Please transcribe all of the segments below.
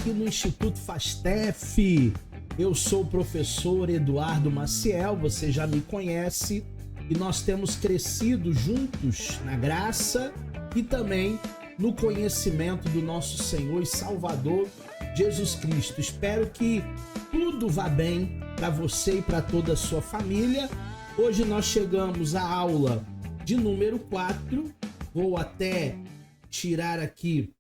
aqui no Instituto Fastef. Eu sou o professor Eduardo Maciel, você já me conhece, e nós temos crescido juntos na graça e também no conhecimento do nosso Senhor e Salvador Jesus Cristo. Espero que tudo vá bem para você e para toda a sua família. Hoje nós chegamos à aula de número 4. Vou até tirar aqui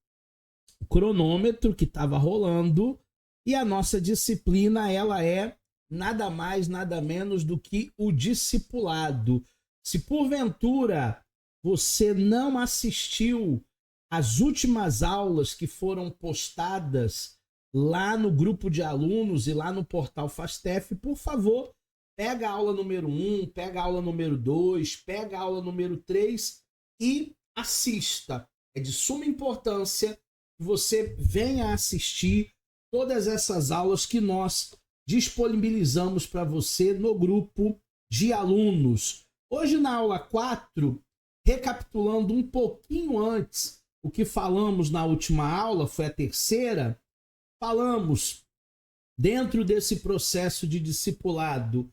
o cronômetro que estava rolando. E a nossa disciplina, ela é nada mais, nada menos do que o discipulado. Se porventura você não assistiu às últimas aulas que foram postadas lá no grupo de alunos e lá no portal Fastef, por favor, pega a aula número 1, pega a aula número 2, pega a aula número 3 e assista. É de suma importância que você venha assistir todas essas aulas que nós disponibilizamos para você no grupo de alunos. Hoje na aula 4, recapitulando um pouquinho antes o que falamos na última aula, foi a terceira, falamos dentro desse processo de discipulado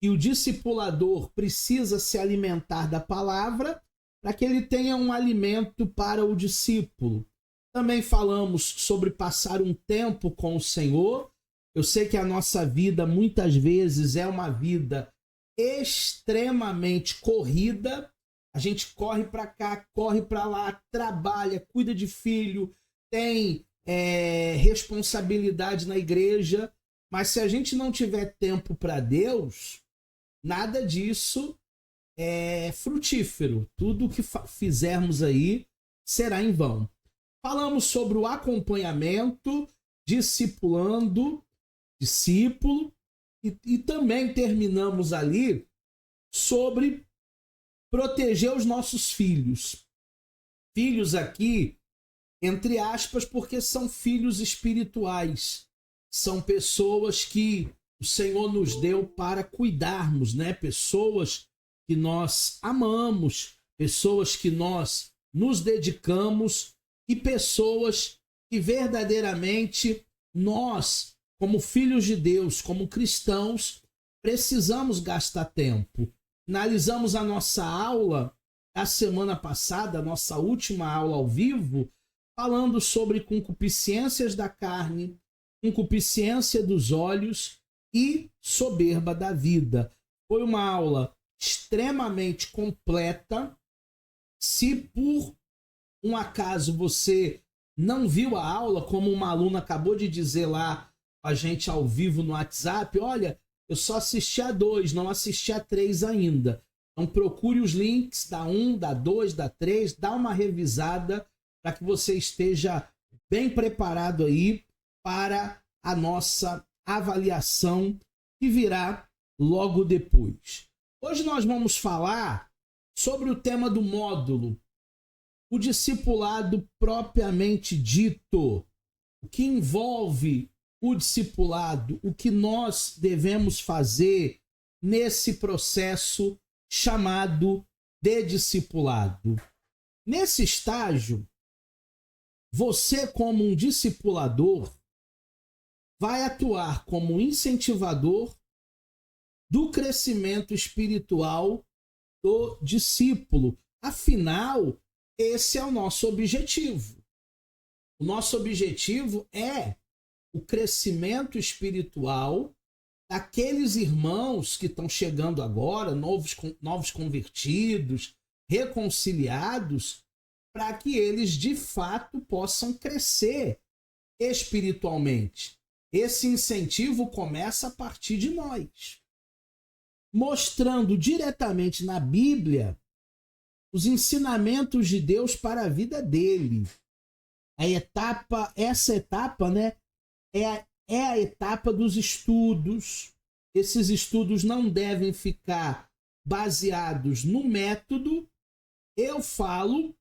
que o discipulador precisa se alimentar da palavra para que ele tenha um alimento para o discípulo. Também falamos sobre passar um tempo com o Senhor. Eu sei que a nossa vida muitas vezes é uma vida extremamente corrida. A gente corre para cá, corre para lá, trabalha, cuida de filho, tem responsabilidade na igreja. Mas se a gente não tiver tempo para Deus, nada disso é frutífero. Tudo que fizermos aí será em vão. Falamos sobre o acompanhamento, discipulando, discípulo, e também terminamos ali sobre proteger os nossos filhos. Filhos aqui, entre aspas, porque são filhos espirituais. São pessoas que o Senhor nos deu para cuidarmos, né? Pessoas que nós amamos, pessoas que nós nos dedicamos, e pessoas que verdadeiramente nós, como filhos de Deus, como cristãos, precisamos gastar tempo. Finalizamos a nossa aula a semana passada, a nossa última aula ao vivo, falando sobre concupiscências da carne, concupiscência dos olhos e soberba da vida. Foi uma aula extremamente completa. Se por um acaso você não viu a aula, como uma aluna acabou de dizer lá a gente ao vivo no WhatsApp, olha, eu só assisti a 2, não assisti a 3 ainda. Então procure os links da 1, da 2, da 3, dá uma revisada para que você esteja bem preparado aí para a nossa avaliação que virá logo depois. Hoje nós vamos falar sobre o tema do módulo, o discipulado propriamente dito, o que envolve o discipulado, o que nós devemos fazer nesse processo chamado de discipulado. Nesse estágio, você como um discipulador vai atuar como incentivador do crescimento espiritual do discípulo. Afinal, esse é o nosso objetivo. O nosso objetivo é o crescimento espiritual daqueles irmãos que estão chegando agora, novos convertidos, reconciliados, para que eles de fato possam crescer espiritualmente. Esse incentivo começa a partir de nós, mostrando diretamente na Bíblia os ensinamentos de Deus para a vida dele. Essa etapa, né, é a etapa dos estudos. Esses estudos não devem ficar baseados no método. Eu falo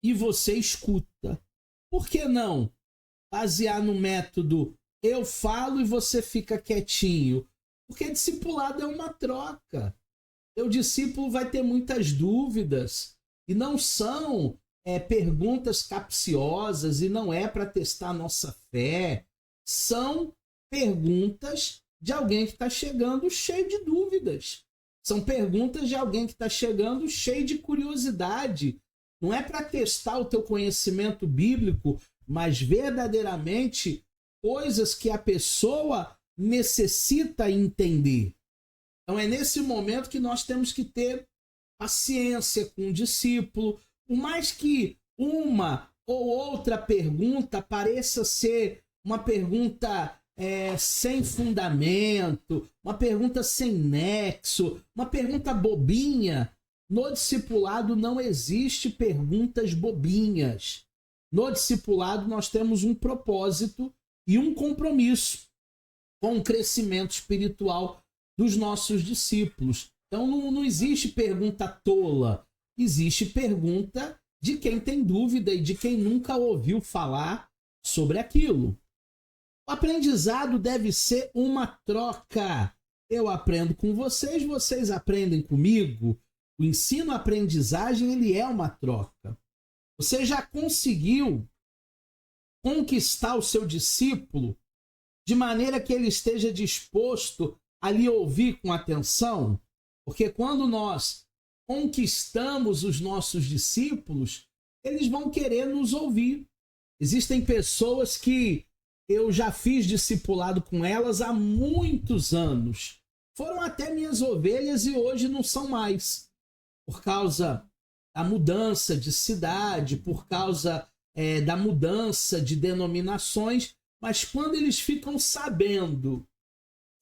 e você escuta. Por que não basear no método? Eu falo e você fica quietinho. Porque discipulado é uma troca. O discípulo vai ter muitas dúvidas e não são perguntas capciosas e não é para testar a nossa fé. São perguntas de alguém que está chegando cheio de dúvidas. São perguntas de alguém que está chegando cheio de curiosidade. Não é para testar o teu conhecimento bíblico, mas verdadeiramente coisas que a pessoa necessita entender. Então é nesse momento que nós temos que ter paciência com o discípulo. Por mais que uma ou outra pergunta pareça ser uma pergunta sem fundamento, uma pergunta sem nexo, uma pergunta bobinha, no discipulado não existe perguntas bobinhas. No discipulado nós temos um propósito e um compromisso com o crescimento espiritual dos nossos discípulos. Então não existe pergunta tola, existe pergunta de quem tem dúvida e de quem nunca ouviu falar sobre aquilo. O aprendizado deve ser uma troca. Eu aprendo com vocês, vocês aprendem comigo. O ensino-aprendizagem, ele é uma troca. Você já conseguiu conquistar o seu discípulo de maneira que ele esteja disposto a lhe ouvir com atenção? Porque quando nós conquistamos os nossos discípulos, eles vão querer nos ouvir. Existem pessoas que eu já fiz discipulado com elas há muitos anos. Foram até minhas ovelhas e hoje não são mais. Por causa da mudança de cidade, por causa da mudança de denominações. Mas quando eles ficam sabendo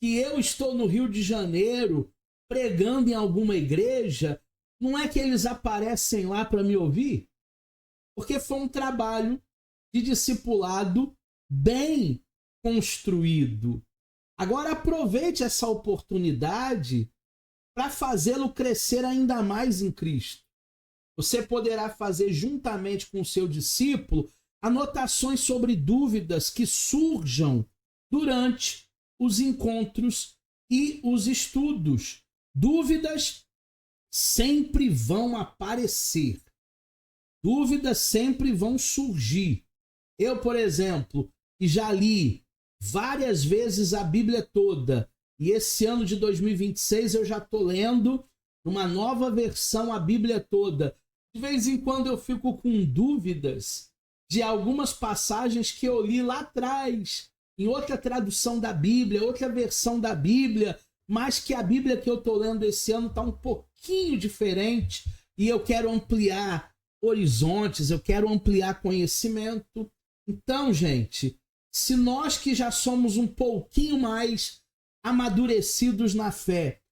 que eu estou no Rio de Janeiro pregando em alguma igreja, não é que eles aparecem lá para me ouvir? Porque foi um trabalho de discipulado bem construído. Agora aproveite essa oportunidade para fazê-lo crescer ainda mais em Cristo. Você poderá fazer juntamente com o seu discípulo anotações sobre dúvidas que surjam durante os encontros e os estudos. Dúvidas sempre vão aparecer. Dúvidas sempre vão surgir. Eu, por exemplo, que já li várias vezes a Bíblia toda, e esse ano de 2026 eu já estou lendo uma nova versão a Bíblia toda. De vez em quando eu fico com dúvidas de algumas passagens que eu li lá atrás, em outra tradução da Bíblia, outra versão da Bíblia, mas que a Bíblia que eu estou lendo esse ano está um pouquinho diferente e eu quero ampliar horizontes, eu quero ampliar conhecimento. Então, gente, se nós que já somos um pouquinho mais amadurecidos na fé,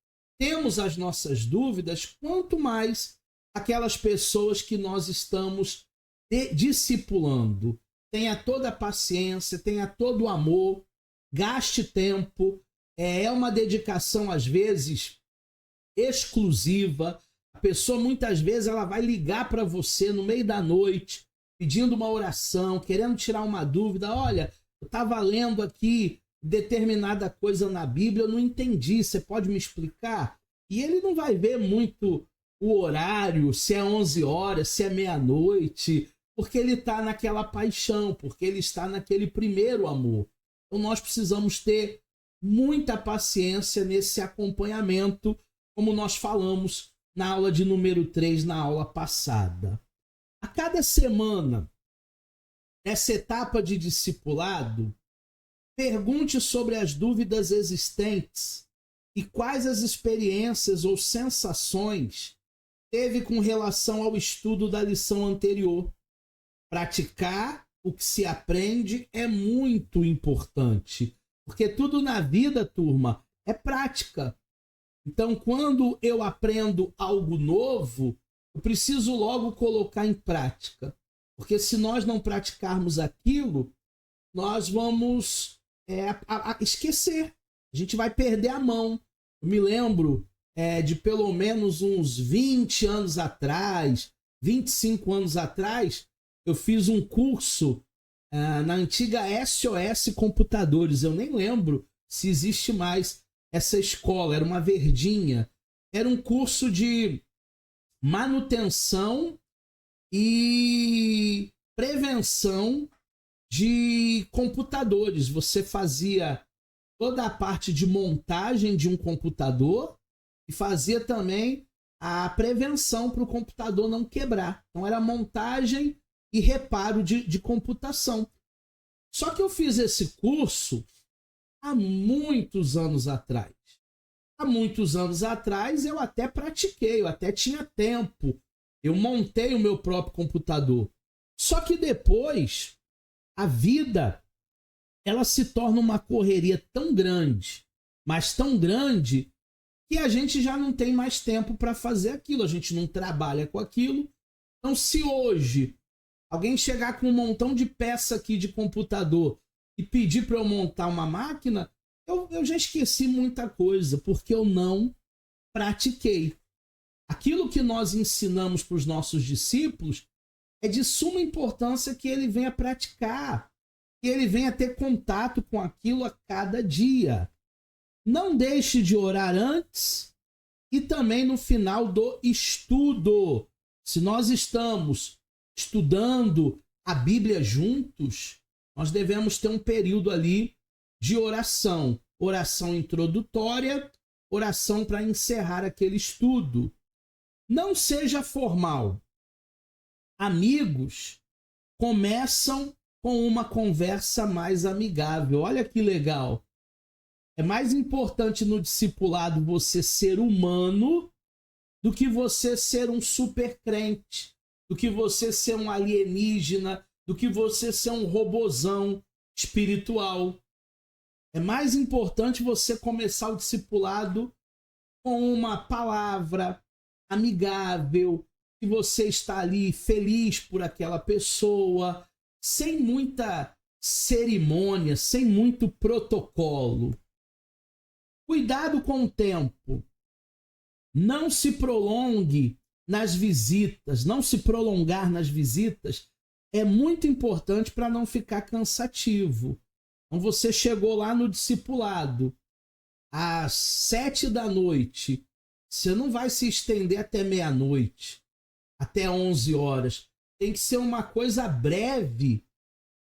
temos as nossas dúvidas, quanto mais aquelas pessoas que nós estamos discipulando. Tenha toda a paciência, tenha todo o amor, gaste tempo, é uma dedicação às vezes exclusiva. A pessoa muitas vezes ela vai ligar para você no meio da noite, pedindo uma oração, querendo tirar uma dúvida. Olha, eu estava lendo aqui determinada coisa na Bíblia, eu não entendi, você pode me explicar? E ele não vai ver muito o horário, se é 11 horas, se é meia-noite, porque ele está naquela paixão, porque ele está naquele primeiro amor. Então nós precisamos ter muita paciência nesse acompanhamento, como nós falamos na aula de número 3, na aula passada. A cada semana, nessa etapa de discipulado, pergunte sobre as dúvidas existentes e quais as experiências ou sensações teve com relação ao estudo da lição anterior. Praticar o que se aprende é muito importante, porque tudo na vida, turma, é prática. Então, quando eu aprendo algo novo, eu preciso logo colocar em prática, porque se nós não praticarmos aquilo, nós vamos esquecer. A gente vai perder a mão. Eu me lembro de pelo menos uns 20 anos atrás, 25 anos atrás, eu fiz um curso na antiga SOS Computadores. Eu nem lembro se existe mais essa escola, era uma verdinha. Era um curso de manutenção e prevenção de computadores. Você fazia toda a parte de montagem de um computador e fazia também a prevenção para o computador não quebrar. Então era montagem e reparo de computação. Só que eu fiz esse curso há muitos anos atrás. Há muitos anos atrás eu até pratiquei, eu até tinha tempo. Eu montei o meu próprio computador. Só que depois a vida ela se torna uma correria tão grande, mas tão grande, que a gente já não tem mais tempo para fazer aquilo, a gente não trabalha com aquilo. Então, se hoje alguém chegar com um montão de peça aqui de computador e pedir para eu montar uma máquina, eu já esqueci muita coisa, porque eu não pratiquei. Aquilo que nós ensinamos para os nossos discípulos é de suma importância que ele venha praticar, que ele venha ter contato com aquilo a cada dia. Não deixe de orar antes e também no final do estudo. Se nós estamos estudando a Bíblia juntos, nós devemos ter um período ali de oração. Oração introdutória, oração para encerrar aquele estudo. Não seja formal. Amigos começam com uma conversa mais amigável. Olha que legal. É mais importante no discipulado você ser humano do que você ser um super crente, do que você ser um alienígena, do que você ser um robozão espiritual. É mais importante você começar o discipulado com uma palavra amigável, que você está ali feliz por aquela pessoa, sem muita cerimônia, sem muito protocolo. Cuidado com o tempo. Não se prolongue nas visitas, não se prolongar nas visitas é muito importante para não ficar cansativo. Então você chegou lá no discipulado às 7 da noite, você não vai se estender até meia-noite, até 11 horas. Tem que ser uma coisa breve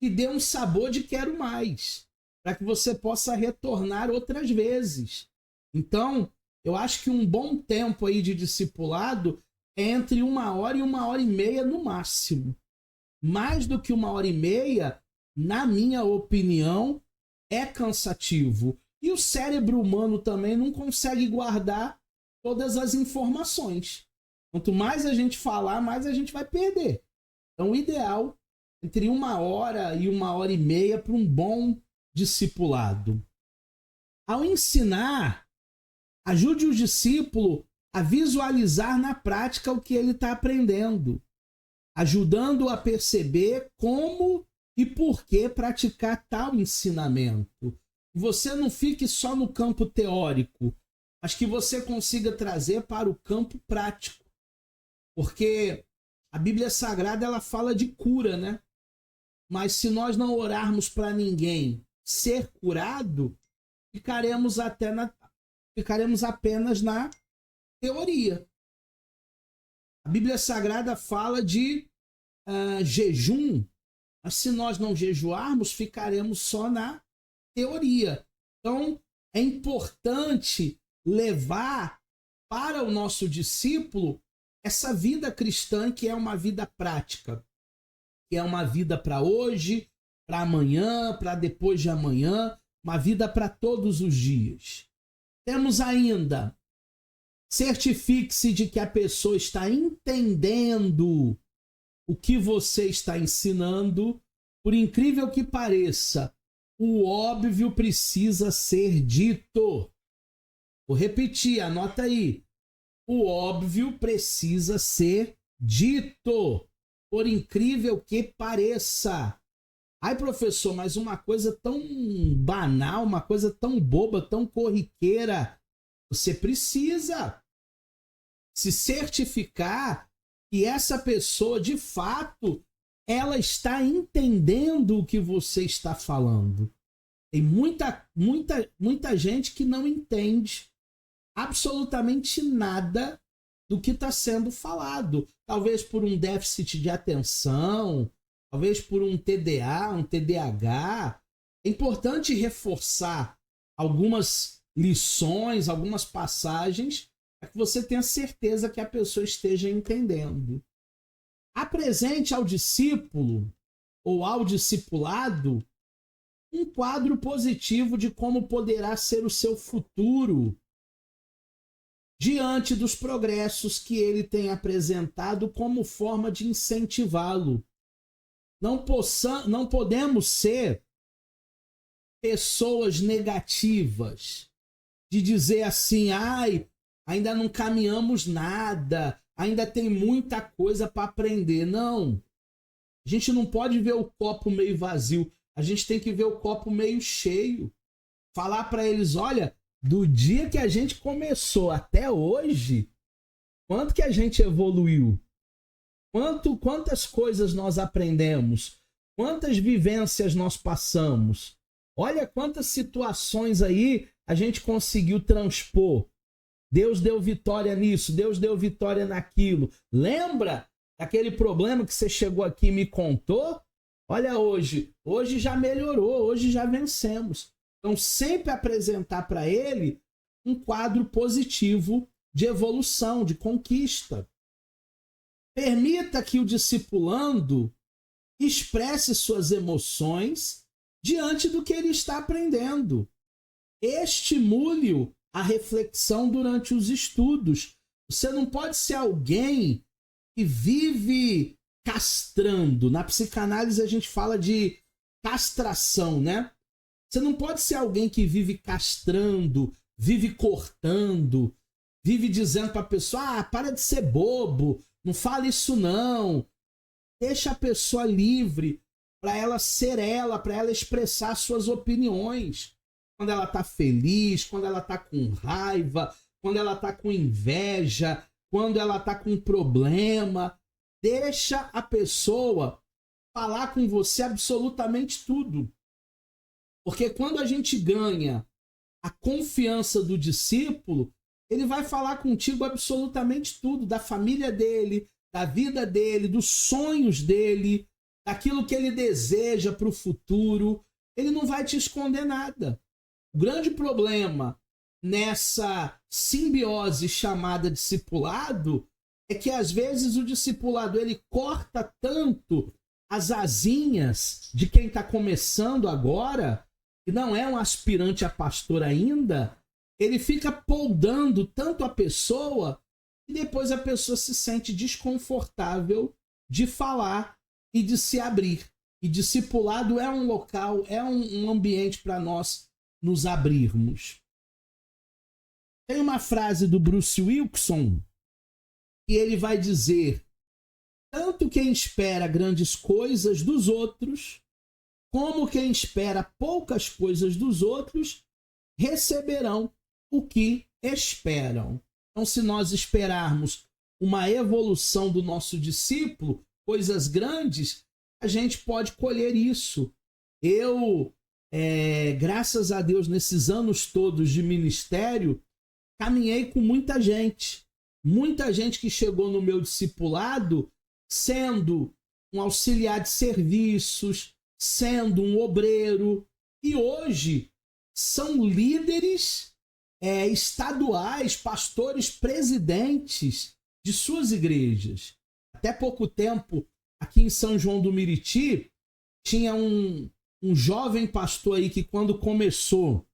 que dê um sabor de quero mais, para que você possa retornar outras vezes. Então, eu acho que um bom tempo aí de discipulado é entre 1 hora e 1 hora e meia no máximo. Mais do que 1 hora e meia, na minha opinião, é cansativo. E o cérebro humano também não consegue guardar todas as informações. Quanto mais a gente falar, mais a gente vai perder. Então, o ideal entre 1 hora e 1 hora e meia para um bom discipulado. Ao ensinar, ajude o discípulo a visualizar na prática o que ele está aprendendo, ajudando-o a perceber como e por que praticar tal ensinamento. Você não fique só no campo teórico, mas que você consiga trazer para o campo prático. Porque a Bíblia Sagrada ela fala de cura, né? Mas se nós não orarmos para ninguém ser curado, ficaremos apenas na teoria. A Bíblia Sagrada fala de jejum, mas se nós não jejuarmos, ficaremos só na teoria. Então, é importante levar para o nosso discípulo essa vida cristã que é uma vida prática, que é uma vida para hoje, para amanhã, para depois de amanhã, uma vida para todos os dias. Temos ainda, certifique-se de que a pessoa está entendendo o que você está ensinando. Por incrível que pareça, o óbvio precisa ser dito. Vou repetir, anota aí. O óbvio precisa ser dito, por incrível que pareça. Ai, professor, mas uma coisa tão banal, uma coisa tão boba, tão corriqueira, você precisa se certificar que essa pessoa, de fato, ela está entendendo o que você está falando. Tem muita gente que não entende absolutamente nada do que está sendo falado. Talvez por um déficit de atenção, talvez por um TDA, um TDAH. É importante reforçar algumas lições, algumas passagens, para que você tenha certeza que a pessoa esteja entendendo. Apresente ao discípulo ou ao discipulado um quadro positivo de como poderá ser o seu futuro diante dos progressos que ele tem apresentado como forma de incentivá-lo. Não podemos ser pessoas negativas, de dizer assim, ainda não caminhamos nada, ainda tem muita coisa para aprender. Não. A gente não pode ver o copo meio vazio, a gente tem que ver o copo meio cheio. Falar para eles, olha, do dia que a gente começou até hoje, quanto que a gente evoluiu? Quantas coisas nós aprendemos? Quantas vivências nós passamos? Olha quantas situações aí a gente conseguiu transpor. Deus deu vitória nisso, Deus deu vitória naquilo. Lembra daquele problema que você chegou aqui e me contou? Olha hoje já melhorou, hoje já vencemos. Então sempre apresentar para ele um quadro positivo de evolução, de conquista. Permita que o discipulando expresse suas emoções diante do que ele está aprendendo. Estimule-o a reflexão durante os estudos. Você não pode ser alguém que vive castrando. Na psicanálise a gente fala de castração, né? Você não pode ser alguém que vive castrando, vive cortando, vive dizendo para a pessoa, para de ser bobo, não fala isso não. Deixa a pessoa livre para ela ser ela, para ela expressar suas opiniões. Quando ela está feliz, quando ela está com raiva, quando ela está com inveja, quando ela está com problema. Deixa a pessoa falar com você absolutamente tudo. Porque quando a gente ganha a confiança do discípulo, ele vai falar contigo absolutamente tudo, da família dele, da vida dele, dos sonhos dele, daquilo que ele deseja para o futuro. Ele não vai te esconder nada. O grande problema nessa simbiose chamada discipulado é que às vezes o discipulado ele corta tanto as asinhas de quem está começando agora, que não é um aspirante a pastor ainda, ele fica poldando tanto a pessoa e depois a pessoa se sente desconfortável de falar e de se abrir. E discipulado é um local, é um ambiente para nós nos abrirmos. Tem uma frase do Bruce Wilkinson que ele vai dizer: tanto quem espera grandes coisas dos outros, como quem espera poucas coisas dos outros, receberão o que esperam. Então, se nós esperarmos uma evolução do nosso discípulo, coisas grandes, a gente pode colher isso. Eu, graças a Deus, nesses anos todos de ministério, caminhei com muita gente que chegou no meu discipulado sendo um auxiliar de serviços, sendo um obreiro, e hoje são líderes estaduais, pastores, presidentes de suas igrejas. Até pouco tempo, aqui em São João do Meriti, tinha um jovem pastor aí que, quando começou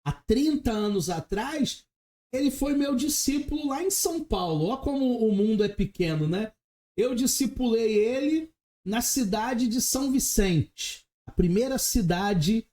há 30 anos atrás, ele foi meu discípulo lá em São Paulo. Olha como o mundo é pequeno, né? Eu discipulei ele na cidade de São Vicente, a primeira cidade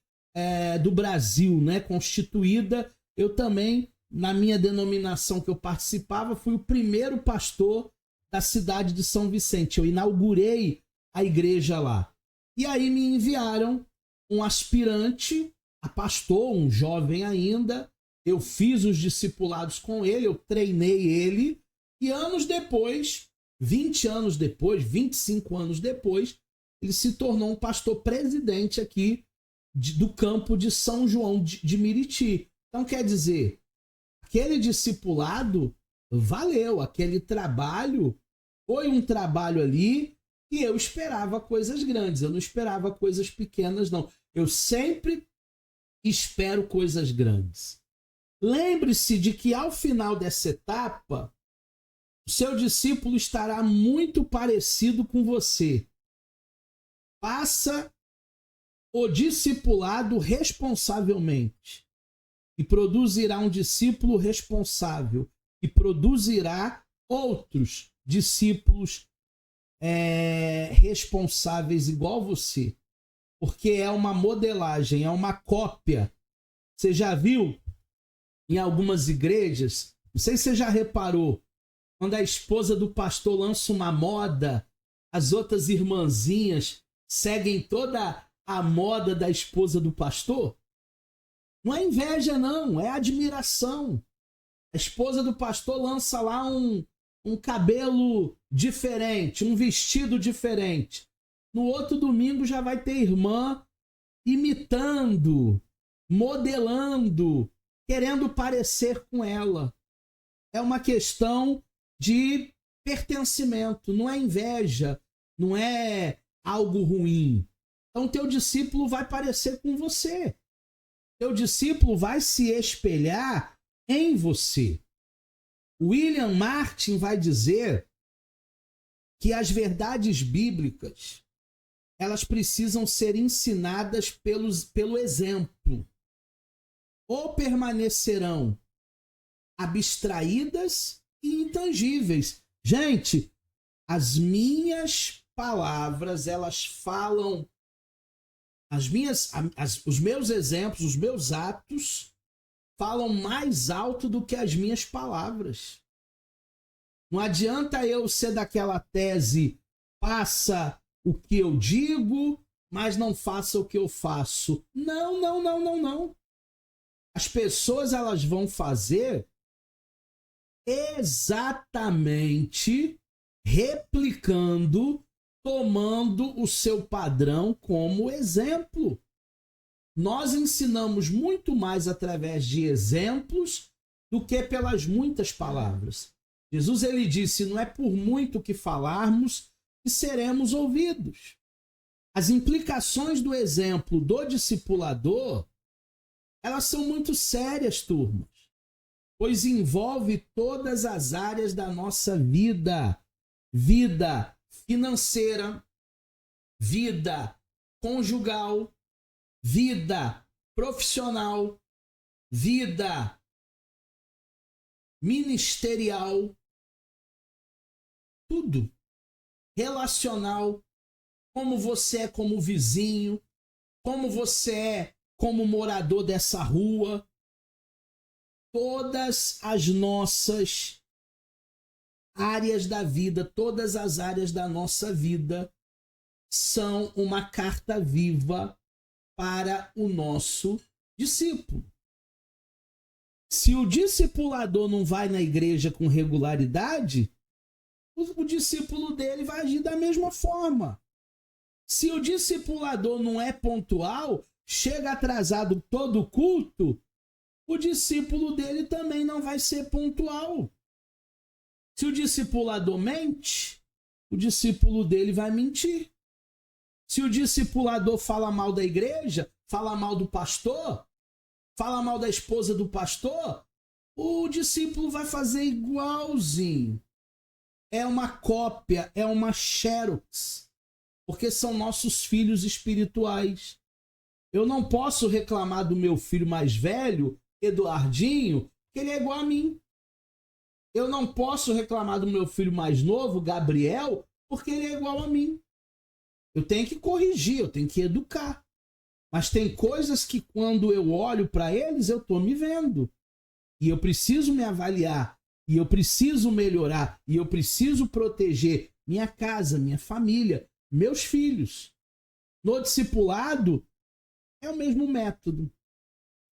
do Brasil, né, constituída. Eu também, na minha denominação que eu participava, fui o primeiro pastor da cidade de São Vicente. Eu inaugurei a igreja lá. E aí me enviaram um aspirante a pastor, um jovem ainda. Eu fiz os discipulados com ele, eu treinei ele. E anos depois, 20 anos depois, 25 anos depois, ele se tornou um pastor presidente aqui do campo de São João de Meriti. Então, quer dizer, aquele discipulado valeu. Aquele trabalho foi um trabalho ali e eu esperava coisas grandes. Eu não esperava coisas pequenas, não. Eu sempre espero coisas grandes. Lembre-se de que ao final dessa etapa, o seu discípulo estará muito parecido com você. Faça o discipulado responsavelmente e produzirá um discípulo responsável e produzirá outros discípulos responsáveis igual você, porque é uma modelagem, é uma cópia. Você já viu em algumas igrejas, não sei se você já reparou, quando a esposa do pastor lança uma moda, as outras irmãzinhas seguem toda a moda da esposa do pastor? Não é inveja, não, é admiração. A esposa do pastor lança lá um cabelo diferente, um vestido diferente. No outro domingo já vai ter irmã imitando, modelando, querendo parecer com ela. É uma questão de pertencimento, não é inveja, não é algo ruim. Então teu discípulo vai parecer com você. Teu discípulo vai se espelhar em você. William Martin vai dizer que as verdades bíblicas, elas precisam ser ensinadas pelo exemplo. Ou permanecerão abstraídas e intangíveis. Gente, as minhas palavras, elas falam, os meus exemplos, os meus atos falam mais alto do que as minhas palavras. Não adianta eu ser daquela tese, faça o que eu digo, mas não faça o que eu faço. Não, não, não, não, não. As pessoas, elas vão fazer exatamente replicando, tomando o seu padrão como exemplo. Nós ensinamos muito mais através de exemplos do que pelas muitas palavras. Jesus, ele disse, não é por muito que falarmos que seremos ouvidos. As implicações do exemplo do discipulador, elas são muito sérias, turmas, pois envolve todas as áreas da nossa vida. Vida financeira, vida conjugal, vida profissional, vida ministerial, tudo. Relacional, como você é como vizinho, como você é como morador dessa rua. Todas as nossas áreas da vida, todas as áreas da nossa vida são uma carta viva para o nosso discípulo. Se o discipulador não vai na igreja com regularidade, o discípulo dele vai agir da mesma forma. Se o discipulador não é pontual, chega atrasado todo o culto, o discípulo dele também não vai ser pontual. Se o discipulador mente, o discípulo dele vai mentir. Se o discipulador fala mal da igreja, fala mal do pastor, fala mal da esposa do pastor, o discípulo vai fazer igualzinho. É uma cópia, é uma xerox, porque são nossos filhos espirituais. Eu não posso reclamar do meu filho mais velho, Eduardinho, que ele é igual a mim. Eu não posso reclamar do meu filho mais novo, Gabriel, porque ele é igual a mim. Eu tenho que corrigir, eu tenho que educar. Mas tem coisas que quando eu olho para eles, eu estou me vendo. E eu preciso me avaliar, e eu preciso melhorar, e eu preciso proteger minha casa, minha família, meus filhos. No discipulado, é o mesmo método,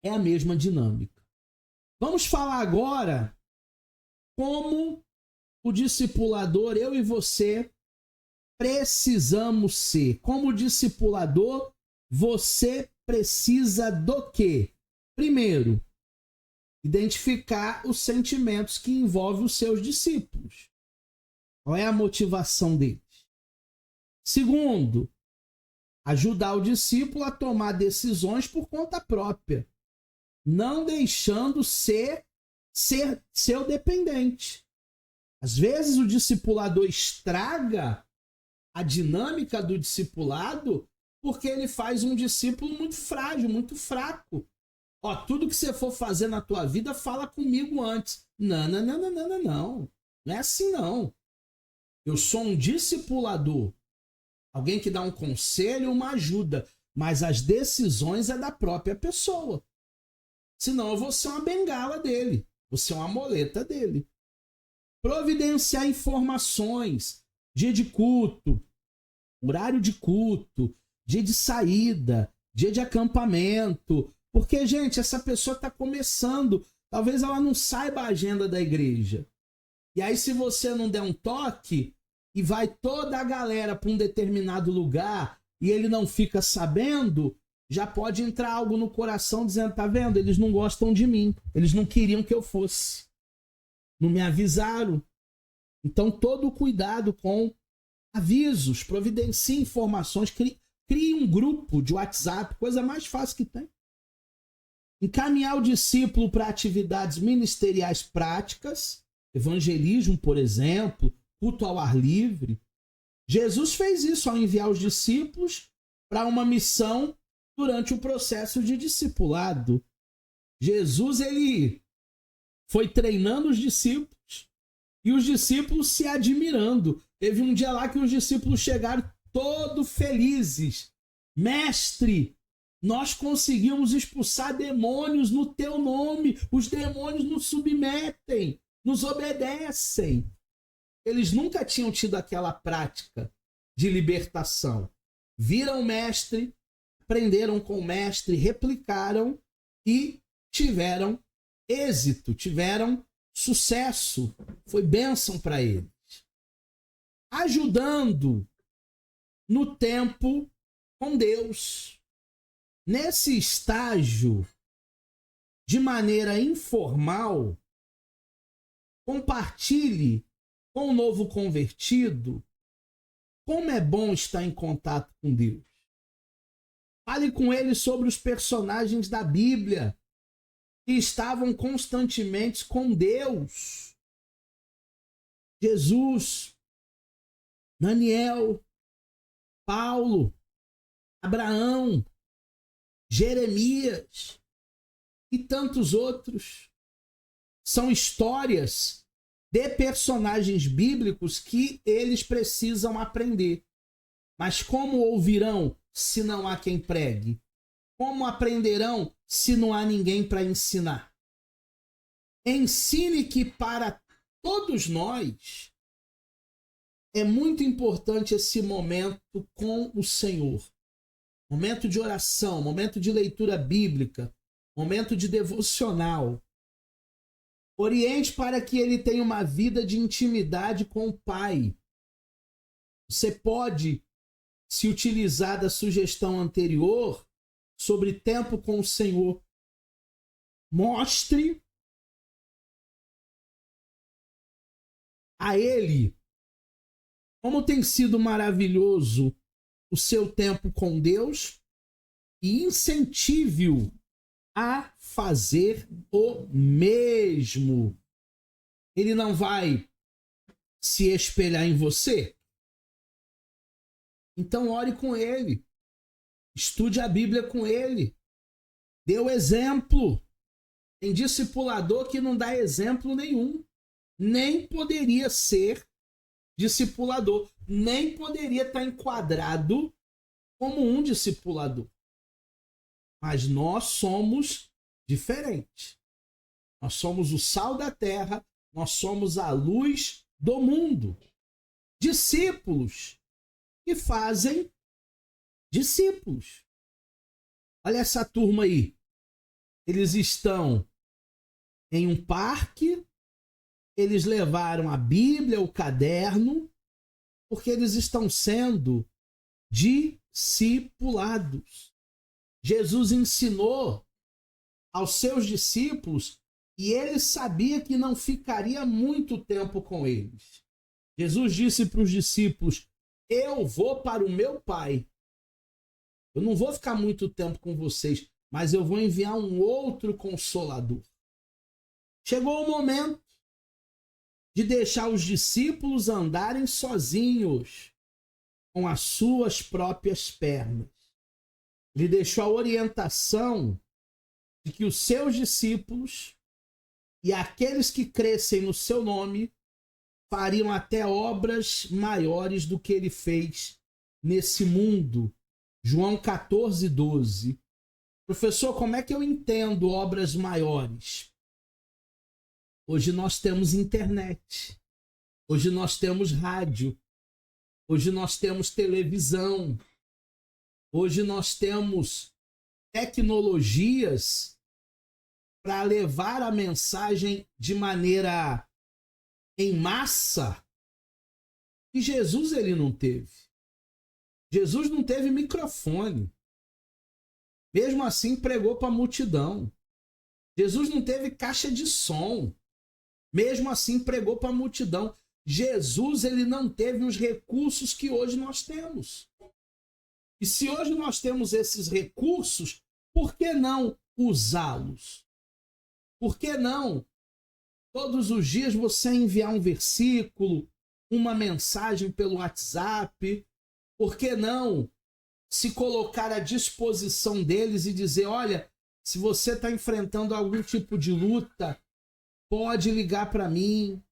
é a mesma dinâmica. Vamos falar agora como o discipulador, eu e você, precisamos ser. Como discipulador, você precisa do quê? Primeiro, identificar os sentimentos que envolvem os seus discípulos. Qual é a motivação deles? Segundo, ajudar o discípulo a tomar decisões por conta própria, não deixando ser seu dependente. Às vezes o discipulador estraga a dinâmica do discipulado porque ele faz um discípulo muito frágil, muito fraco. Ó, tudo que você for fazer na tua vida, fala comigo antes. Não. Não é assim, não. Eu sou um discipulador. Alguém que dá um conselho, uma ajuda. Mas as decisões é da própria pessoa. Senão eu vou ser uma bengala dele. Vou ser uma moleta dele. Providenciar informações. Dia de culto. Horário de culto. Dia de saída. Dia de acampamento. Porque, gente, essa pessoa está começando. Talvez ela não saiba a agenda da igreja. E aí, se você não der um toque e vai toda a galera para um determinado lugar e ele não fica sabendo, já pode entrar algo no coração dizendo, tá vendo? Eles não gostam de mim. Eles não queriam que eu fosse. Não me avisaram. Então, todo o cuidado com avisos, providencie informações, crie um grupo de WhatsApp, coisa mais fácil que tem. Encaminhar o discípulo para atividades ministeriais práticas, evangelismo, por exemplo, culto ao ar livre. Jesus fez isso ao enviar os discípulos para uma missão durante o processo de discipulado. Jesus, ele foi treinando os discípulos e os discípulos se admirando. Teve um dia lá que os discípulos chegaram todos felizes. Mestre, nós conseguimos expulsar demônios no teu nome. Os demônios nos submetem, nos obedecem. Eles nunca tinham tido aquela prática de libertação. Viram o mestre, aprenderam com o mestre, replicaram e tiveram êxito, tiveram sucesso. Foi bênção para eles. Ajudando no tempo com Deus. Nesse estágio, de maneira informal, compartilhe com o novo convertido como é bom estar em contato com Deus. Fale com ele sobre os personagens da Bíblia que estavam constantemente com Deus. Jesus, Daniel, Paulo, Abraão, Jeremias e tantos outros. São histórias de personagens bíblicos que eles precisam aprender. Mas como ouvirão se não há quem pregue? Como aprenderão se não há ninguém para ensinar? Ensine que para todos nós é muito importante esse momento com o Senhor. Momento de oração, momento de leitura bíblica, momento de devocional. Oriente para que ele tenha uma vida de intimidade com o Pai. Você pode se utilizar da sugestão anterior sobre tempo com o Senhor. Mostre a ele como tem sido maravilhoso o seu tempo com Deus e incentive-o a fazer o mesmo. Ele não vai se espelhar em você? Então ore com ele. Estude a Bíblia com ele. Dê o exemplo. Tem discipulador que não dá exemplo nenhum. Nem poderia ser discipulador. Nem poderia estar enquadrado como um discipulador. Mas nós somos diferentes. Nós somos o sal da terra, nós somos a luz do mundo. Discípulos que fazem discípulos. Olha essa turma aí. Eles estão em um parque, eles levaram a Bíblia, o caderno, porque eles estão sendo discipulados. Jesus ensinou aos seus discípulos e ele sabia que não ficaria muito tempo com eles. Jesus disse para os discípulos: eu vou para o meu Pai. Eu não vou ficar muito tempo com vocês, mas eu vou enviar um outro consolador. Chegou o momento de deixar os discípulos andarem sozinhos, com as suas próprias pernas. Ele deixou a orientação de que os seus discípulos e aqueles que crescem no seu nome fariam até obras maiores do que ele fez nesse mundo. João 14:12. Professor, como é que eu entendo obras maiores? Hoje nós temos internet. Hoje nós temos rádio. Hoje nós temos televisão. Hoje nós temos tecnologias para levar a mensagem de maneira em massa. E Jesus ele não teve. Jesus não teve microfone. Mesmo assim pregou para a multidão. Jesus não teve caixa de som. Mesmo assim pregou para a multidão. Jesus ele não teve os recursos que hoje nós temos. E se hoje nós temos esses recursos, por que não usá-los? Por que não todos os dias você enviar um versículo, uma mensagem pelo WhatsApp? Por que não se colocar à disposição deles e dizer: olha, se você está enfrentando algum tipo de luta, pode ligar para mim,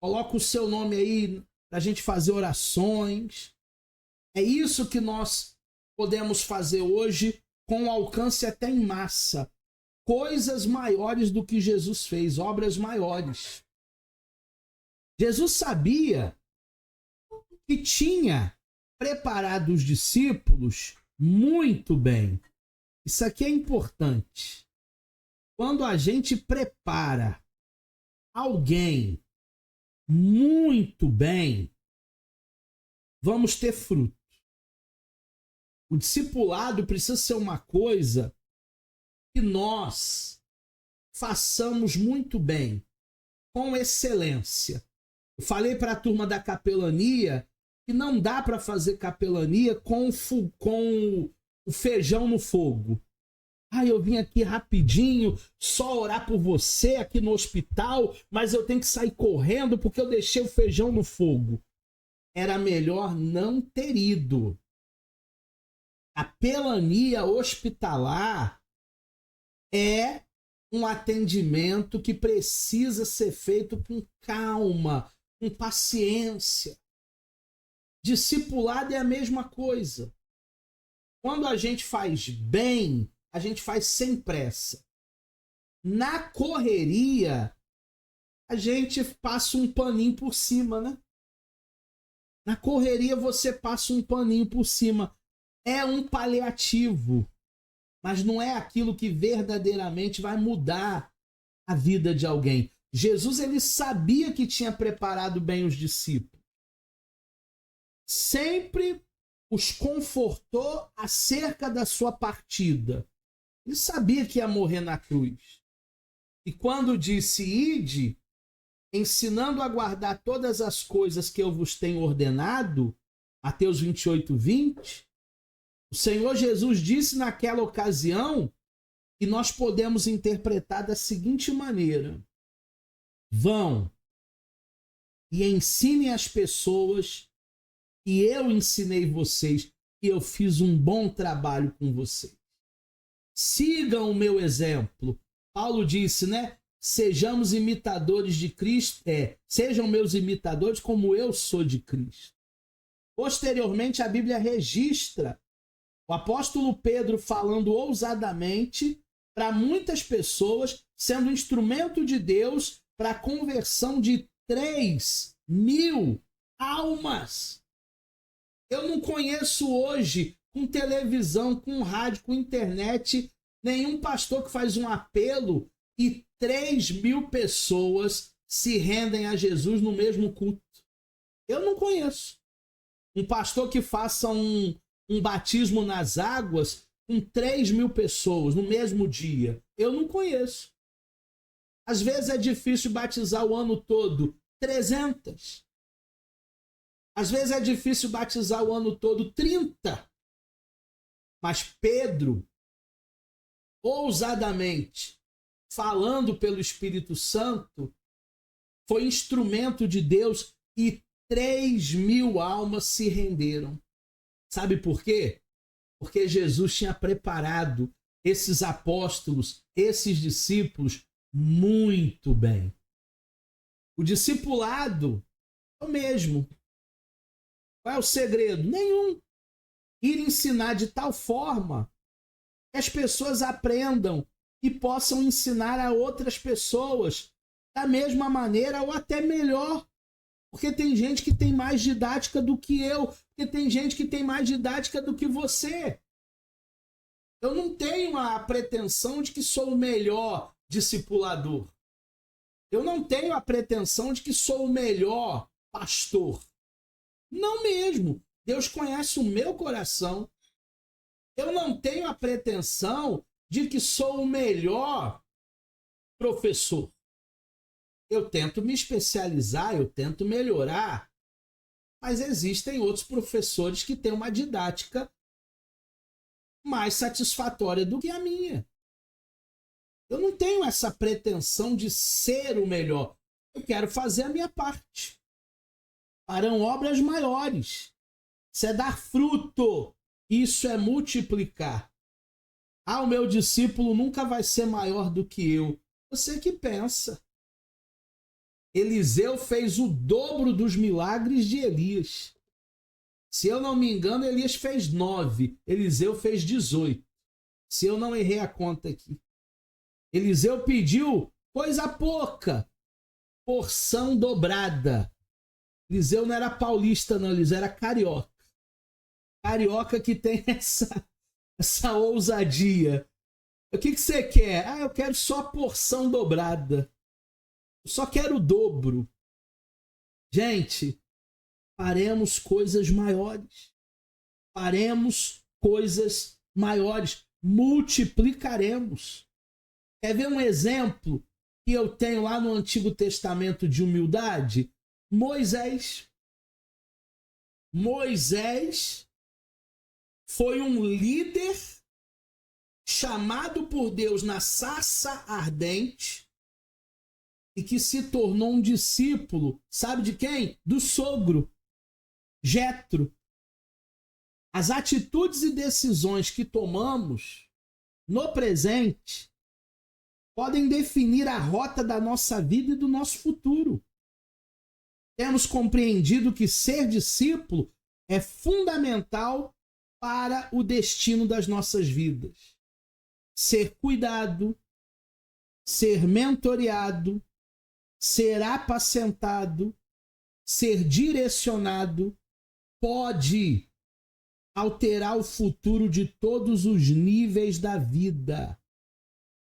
coloca o seu nome aí para a gente fazer orações. É isso que nós podemos fazer hoje com alcance até em massa. Coisas maiores do que Jesus fez, obras maiores. Jesus sabia que tinha preparado os discípulos muito bem. Isso aqui é importante. Quando a gente prepara alguém muito bem, vamos ter fruto. O discipulado precisa ser uma coisa que nós façamos muito bem, com excelência. Eu falei para a turma da capelania que não dá para fazer capelania com o feijão no fogo. Eu vim aqui rapidinho, só orar por você aqui no hospital, mas eu tenho que sair correndo porque eu deixei o feijão no fogo. Era melhor não ter ido. A capelania hospitalar é um atendimento que precisa ser feito com calma, com paciência. Discipulado é a mesma coisa. Quando a gente faz bem, a gente faz sem pressa. Na correria, a gente passa um paninho por cima, né? Na correria você passa um paninho por cima. É um paliativo, mas não é aquilo que verdadeiramente vai mudar a vida de alguém. Jesus ele sabia que tinha preparado bem os discípulos. Sempre os confortou acerca da sua partida. Ele sabia que ia morrer na cruz. E quando disse: ide, ensinando a guardar todas as coisas que eu vos tenho ordenado, Mateus 28:20, o Senhor Jesus disse naquela ocasião que nós podemos interpretar da seguinte maneira: vão e ensinem as pessoas que eu ensinei vocês, que eu fiz um bom trabalho com vocês. Sigam o meu exemplo. Paulo disse, né? Sejamos imitadores de Cristo. Sejam meus imitadores como eu sou de Cristo. Posteriormente, a Bíblia registra o apóstolo Pedro falando ousadamente para muitas pessoas, sendo instrumento de Deus para a conversão de 3.000 almas. Eu não conheço hoje, com televisão, com rádio, com internet, nenhum pastor que faz um apelo e 3.000 pessoas se rendem a Jesus no mesmo culto. Eu não conheço. Um pastor que faça um batismo nas águas com 3.000 pessoas no mesmo dia. Eu não conheço. Às vezes é difícil batizar o ano todo 300. Às vezes é difícil batizar o ano todo 30. Mas Pedro, ousadamente, falando pelo Espírito Santo, foi instrumento de Deus e 3.000 almas se renderam. Sabe por quê? Porque Jesus tinha preparado esses apóstolos, esses discípulos, muito bem. O discipulado é o mesmo. Qual é o segredo? Nenhum. Ir ensinar de tal forma que as pessoas aprendam e possam ensinar a outras pessoas da mesma maneira ou até melhor. Porque tem gente que tem mais didática do que eu, porque tem gente que tem mais didática do que você. Eu não tenho a pretensão de que sou o melhor discipulador. Eu não tenho a pretensão de que sou o melhor pastor. Não mesmo. Deus conhece o meu coração. Eu não tenho a pretensão de que sou o melhor professor. Eu tento me especializar, eu tento melhorar, mas existem outros professores que têm uma didática mais satisfatória do que a minha. Eu não tenho essa pretensão de ser o melhor. Eu quero fazer a minha parte. Farão obras maiores. Isso é dar fruto. Isso é multiplicar. Ah, o meu discípulo nunca vai ser maior do que eu. Você que pensa. Eliseu fez o dobro dos milagres de Elias. Se eu não me engano, Elias fez 9. Eliseu fez 18. Se eu não errei a conta aqui. Eliseu pediu coisa pouca. Porção dobrada. Eliseu não era paulista, não. Eliseu era carioca. Carioca que tem essa ousadia. O que você quer? Ah, eu quero só a porção dobrada. Eu só quero o dobro. Gente, faremos coisas maiores. Faremos coisas maiores. Multiplicaremos. Quer ver um exemplo que eu tenho lá no Antigo Testamento de humildade? Moisés. Moisés foi um líder chamado por Deus na sarça ardente e que se tornou um discípulo, sabe de quem? Do sogro, Jetro. As atitudes e decisões que tomamos no presente podem definir a rota da nossa vida e do nosso futuro. Temos compreendido que ser discípulo é fundamental para o destino das nossas vidas. Ser cuidado, ser mentoreado, ser apacentado, ser direcionado, pode alterar o futuro de todos os níveis da vida.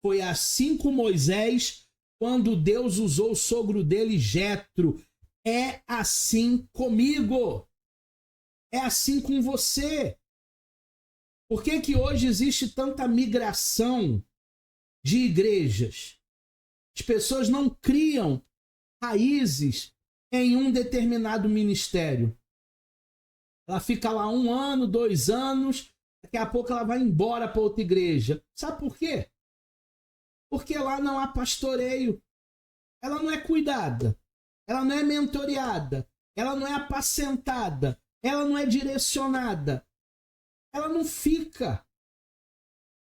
Foi assim com Moisés, quando Deus usou o sogro dele, Jetro. É assim comigo. É assim com você. Por que hoje existe tanta migração de igrejas? As pessoas não criam raízes em um determinado ministério. Ela fica lá 1 ano, 2 anos, daqui a pouco ela vai embora para outra igreja. Sabe por quê? Porque lá não há pastoreio. Ela não é cuidada. Ela não é mentoreada. Ela não é apacentada. Ela não é direcionada. Ela não fica.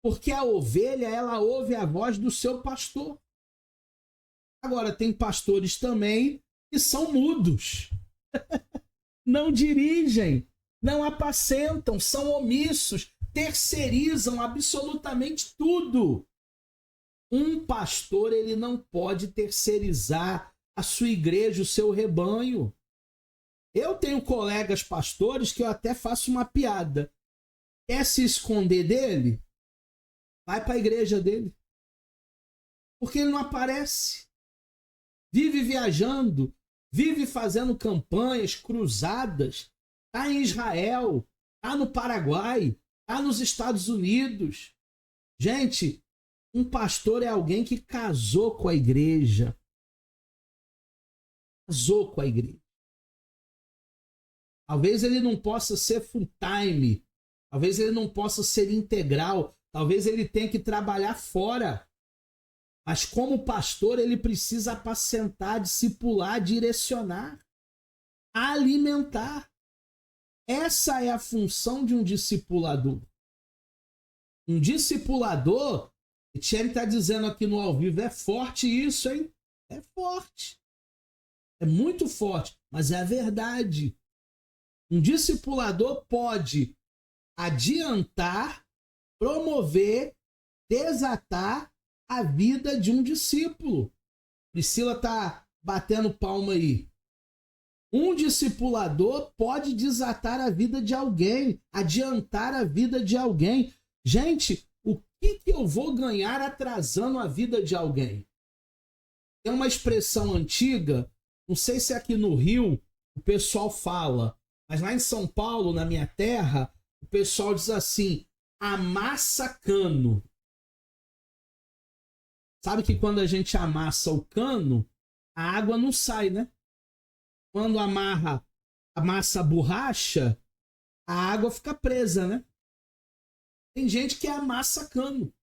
Porque a ovelha, ela ouve a voz do seu pastor. Agora, tem pastores também que são mudos. Não dirigem, não apacentam, são omissos, terceirizam absolutamente tudo. Um pastor, ele não pode terceirizar a sua igreja, o seu rebanho. Eu tenho colegas pastores que eu até faço uma piada. Quer se esconder dele? Vai para a igreja dele. Porque ele não aparece. Vive viajando, vive fazendo campanhas, cruzadas. Está em Israel, está no Paraguai, está nos Estados Unidos. Gente, Um pastor é alguém que casou com a igreja. Casou com a igreja. Talvez ele não possa ser full time. Talvez ele não possa ser integral. Talvez ele tenha que trabalhar fora. Mas como pastor, ele precisa apacentar, discipular, direcionar, alimentar. Essa é a função de um discipulador. Um discipulador, o Thierry está dizendo aqui no ao vivo, é forte isso, hein? É forte. É muito forte, mas é a verdade. Um discipulador pode adiantar, promover, desatar a vida de um discípulo. Priscila tá batendo palma aí. Um discipulador pode desatar a vida de alguém, adiantar a vida de alguém. Gente, o que eu vou ganhar atrasando a vida de alguém? Tem uma expressão antiga, não sei se aqui no Rio o pessoal fala, mas lá em São Paulo, na minha terra, o pessoal diz assim, amassa cano. Sabe que quando a gente amassa o cano, a água não sai, né? Quando amassa a borracha, a água fica presa, né? Tem gente que amassa cano,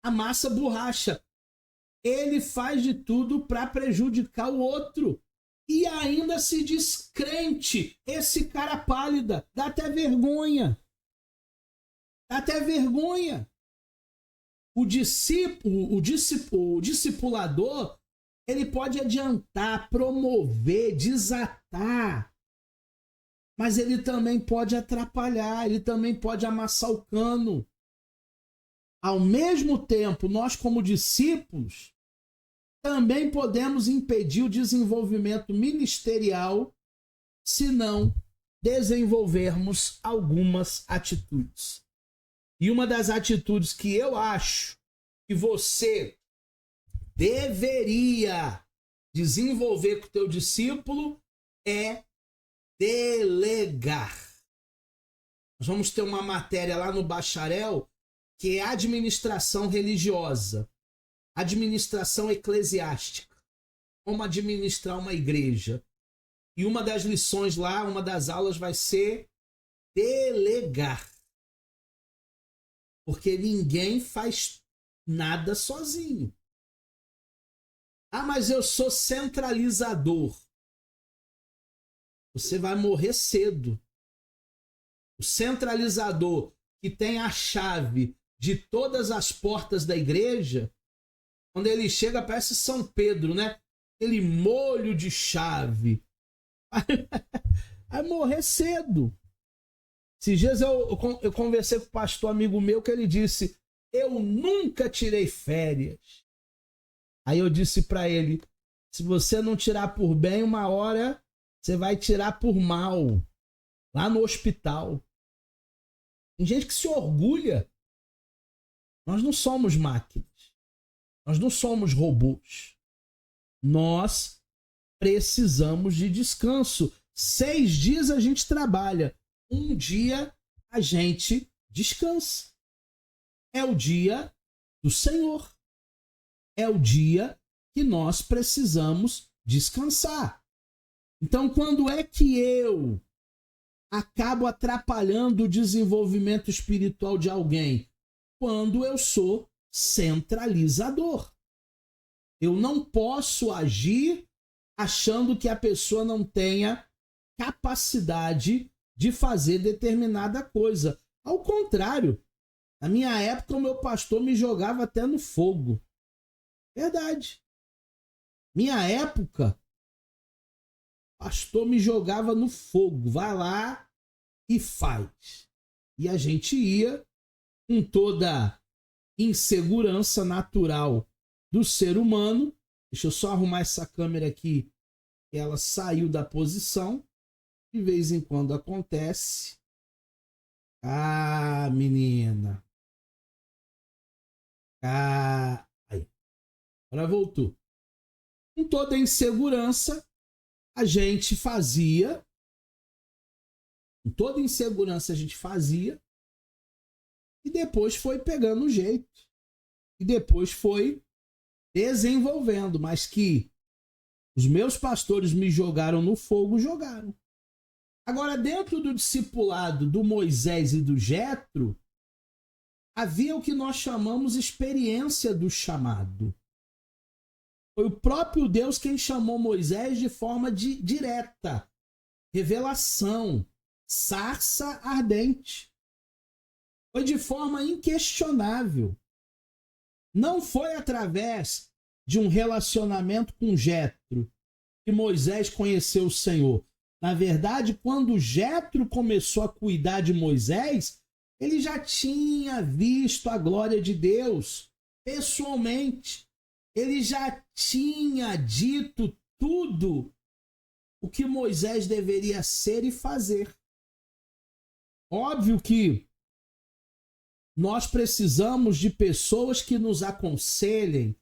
amassa borracha. Ele faz de tudo para prejudicar o outro. E ainda se diz crente. Esse cara pálida. Dá até vergonha. Dá até vergonha. O discipulador, ele pode adiantar, promover, desatar. Mas ele também pode atrapalhar, ele também pode amassar o cano. Ao mesmo tempo, nós como discípulos, também podemos impedir o desenvolvimento ministerial se não desenvolvermos algumas atitudes. E uma das atitudes que eu acho que você deveria desenvolver com o teu discípulo é delegar. Nós vamos ter uma matéria lá no bacharel que é administração religiosa, administração eclesiástica, como administrar uma igreja. E uma das lições lá, uma das aulas vai ser delegar. Porque ninguém faz nada sozinho. Ah, mas eu sou centralizador. Você vai morrer cedo. O centralizador que tem a chave de todas as portas da igreja, quando ele chega parece São Pedro, né? Aquele molho de chave. Vai morrer cedo. Esses dias eu conversei com um pastor amigo meu que ele disse, eu nunca tirei férias. Aí eu disse para ele, se você não tirar por bem, uma hora você vai tirar por mal. Lá no hospital. Tem gente que se orgulha. Nós não somos máquinas. Nós não somos robôs. Nós precisamos de descanso. 6 dias a gente trabalha. Um dia a gente descansa. É o dia do Senhor. É o dia que nós precisamos descansar. Então, quando é que eu acabo atrapalhando o desenvolvimento espiritual de alguém? Quando eu sou centralizador. Eu não posso agir achando que a pessoa não tenha capacidade de fazer determinada coisa. Ao contrário, na minha época o meu pastor me jogava até no fogo. Verdade. Minha época, o pastor me jogava no fogo. Vai lá e faz. E a gente ia com toda insegurança natural do ser humano. Deixa eu só arrumar essa câmera aqui. Ela saiu da posição. De vez em quando acontece. Ah, menina. Ah, aí. Agora voltou. Com toda a insegurança, a gente fazia. Com toda a insegurança, a gente fazia. E depois foi pegando o jeito. e depois foi desenvolvendo, mas que os meus pastores me jogaram no fogo, jogaram. Agora, dentro do discipulado do Moisés e do Jetro, havia o que nós chamamos experiência do chamado. Foi o próprio Deus quem chamou Moisés de forma direta, revelação, sarça ardente. Foi de forma inquestionável. Não foi através de um relacionamento com Jetro que Moisés conheceu o Senhor. Na verdade, quando Jetro começou a cuidar de Moisés, ele já tinha visto a glória de Deus pessoalmente. Ele já tinha dito tudo o que Moisés deveria ser e fazer. Óbvio que nós precisamos de pessoas que nos aconselhem,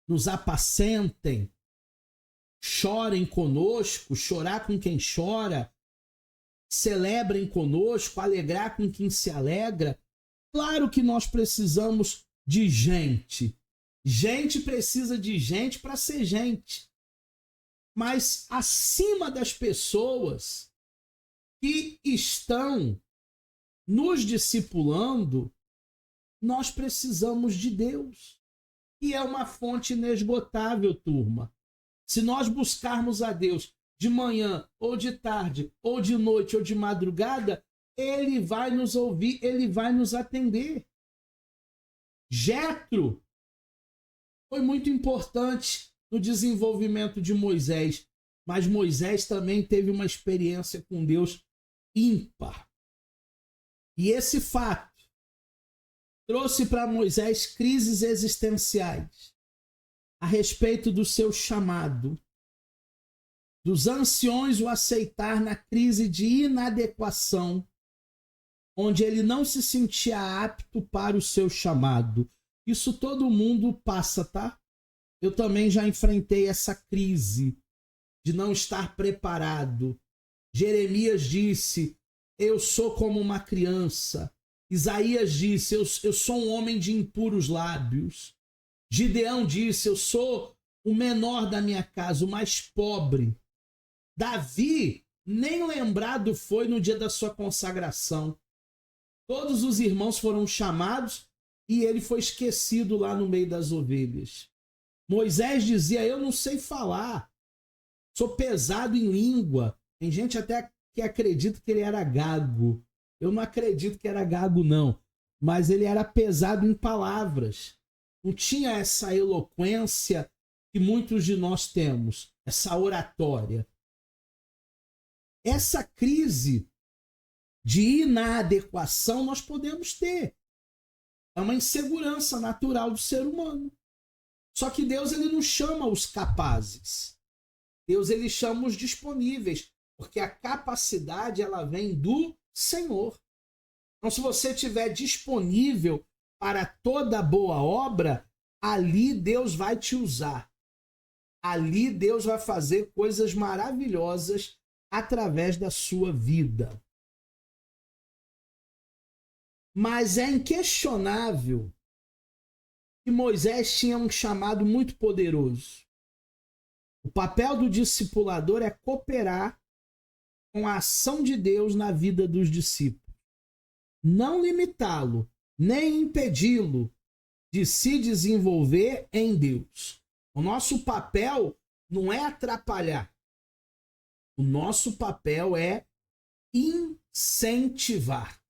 nos apacentem, chorem conosco, chorar com quem chora, celebrem conosco, alegrar com quem se alegra. Claro que nós precisamos de gente. Gente precisa de gente para ser gente. Mas acima das pessoas que estão nos discipulando, nós precisamos de Deus. E é uma fonte inesgotável, turma. Se nós buscarmos a Deus de manhã, ou de tarde, ou de noite, ou de madrugada, Ele vai nos ouvir, Ele vai nos atender. Jetro foi muito importante no desenvolvimento de Moisés, mas Moisés também teve uma experiência com Deus ímpar. E esse fato trouxe para Moisés crises existenciais a respeito do seu chamado, dos anciões o aceitar na crise de inadequação, onde ele não se sentia apto para o seu chamado. Isso todo mundo passa, tá? Eu também já enfrentei essa crise de não estar preparado. Jeremias disse, eu sou como uma criança. Isaías disse, eu sou um homem de impuros lábios. Gideão disse, eu sou o menor da minha casa, o mais pobre. Davi nem lembrado foi no dia da sua consagração. Todos os irmãos foram chamados e ele foi esquecido lá no meio das ovelhas. Moisés dizia, eu não sei falar, sou pesado em língua. Tem gente até que acredita que ele era gago. Eu não acredito que era gago, não. Mas ele era pesado em palavras. Não tinha essa eloquência que muitos de nós temos, essa oratória. Essa crise de inadequação nós podemos ter. É uma insegurança natural do ser humano. Só que Deus ele não chama os capazes. Deus ele chama os disponíveis, porque a capacidade ela vem do Senhor. Então, se você estiver disponível para toda boa obra, ali Deus vai te usar. Ali Deus vai fazer coisas maravilhosas através da sua vida. Mas é inquestionável que Moisés tinha um chamado muito poderoso. O papel do discipulador é cooperar com a ação de Deus na vida dos discípulos. Não limitá-lo, nem impedi-lo de se desenvolver em Deus. O nosso papel não é atrapalhar. O nosso papel é incentivar.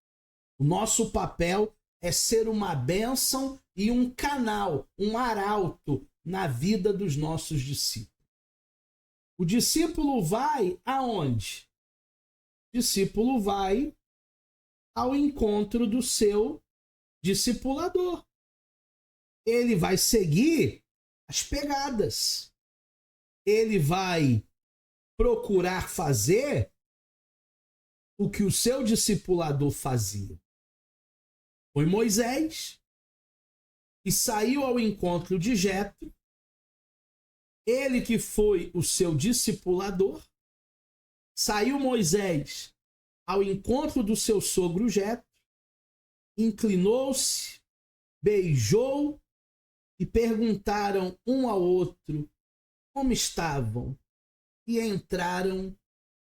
O nosso papel é ser uma bênção e um canal, um arauto na vida dos nossos discípulos. O discípulo vai aonde? O discípulo vai ao encontro do seu discipulador. Ele vai seguir as pegadas. Ele vai procurar fazer o que o seu discipulador fazia. Foi Moisés que saiu ao encontro de Jetro, ele que foi o seu discipulador. Saiu Moisés ao encontro do seu sogro Jetro, inclinou-se, beijou e perguntaram um ao outro como estavam e entraram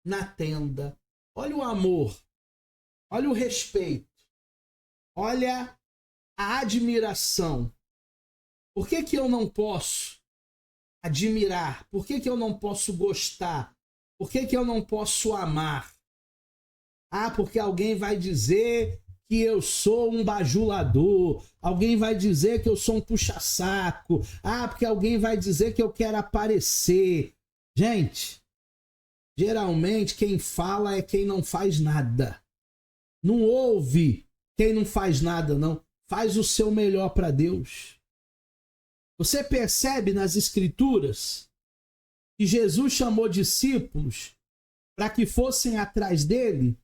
na tenda. Olha o amor, olha o respeito, olha a admiração. Por que que eu não posso admirar? Por que que eu não posso gostar? Por que que eu não posso amar? Ah, porque alguém vai dizer que eu sou um bajulador. Alguém vai dizer que eu sou um puxa-saco. Ah, porque alguém vai dizer que eu quero aparecer. Gente, geralmente quem fala é quem não faz nada. Não ouve quem não faz nada, não. Faz o seu melhor para Deus. Você percebe nas Escrituras que Jesus chamou discípulos para que fossem atrás dele?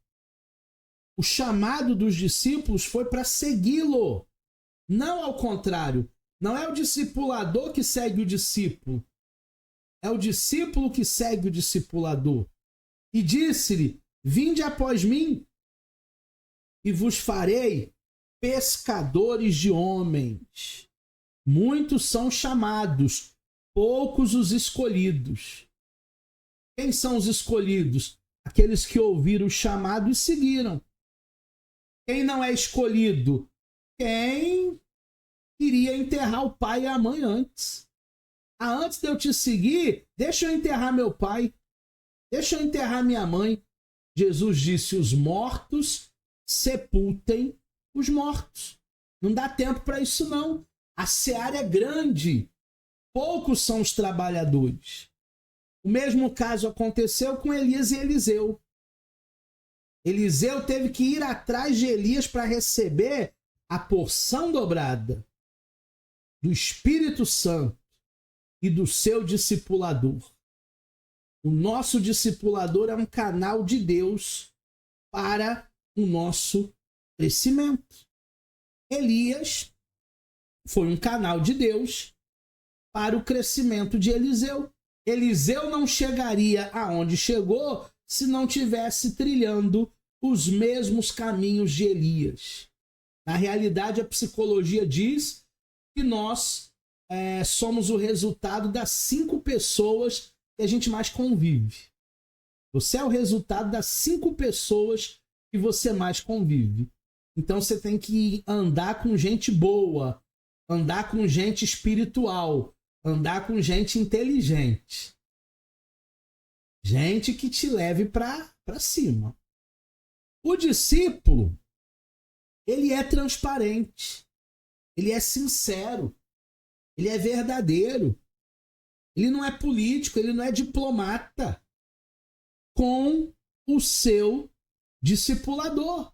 O chamado dos discípulos foi para segui-lo. Não ao contrário. Não é o discipulador que segue o discípulo. É o discípulo que segue o discipulador. E disse-lhe: vinde após mim e vos farei pescadores de homens. Muitos são chamados, poucos os escolhidos. Quem são os escolhidos? Aqueles que ouviram o chamado e seguiram. Quem não é escolhido? Quem queria enterrar o pai e a mãe antes. Ah, antes de eu te seguir, deixa eu enterrar meu pai. Deixa eu enterrar minha mãe. Jesus disse: os mortos sepultem os mortos. Não dá tempo para isso, não. A seara é grande. Poucos são os trabalhadores. O mesmo caso aconteceu com Elias e Eliseu. Eliseu teve que ir atrás de Elias para receber a porção dobrada do Espírito Santo e do seu discipulador. O nosso discipulador é um canal de Deus para o nosso crescimento. Elias foi um canal de Deus para o crescimento de Eliseu. Eliseu não chegaria aonde chegou se não tivesse trilhando os mesmos caminhos de Elias. Na realidade, a psicologia diz que nós somos o resultado das 5 pessoas que a gente mais convive. Você é o resultado das 5 pessoas que você mais convive. Então você tem que andar com gente boa, andar com gente espiritual, andar com gente inteligente. Gente que te leve para cima. O discípulo, ele é transparente, ele é sincero, ele é verdadeiro, ele não é político, ele não é diplomata com o seu discipulador.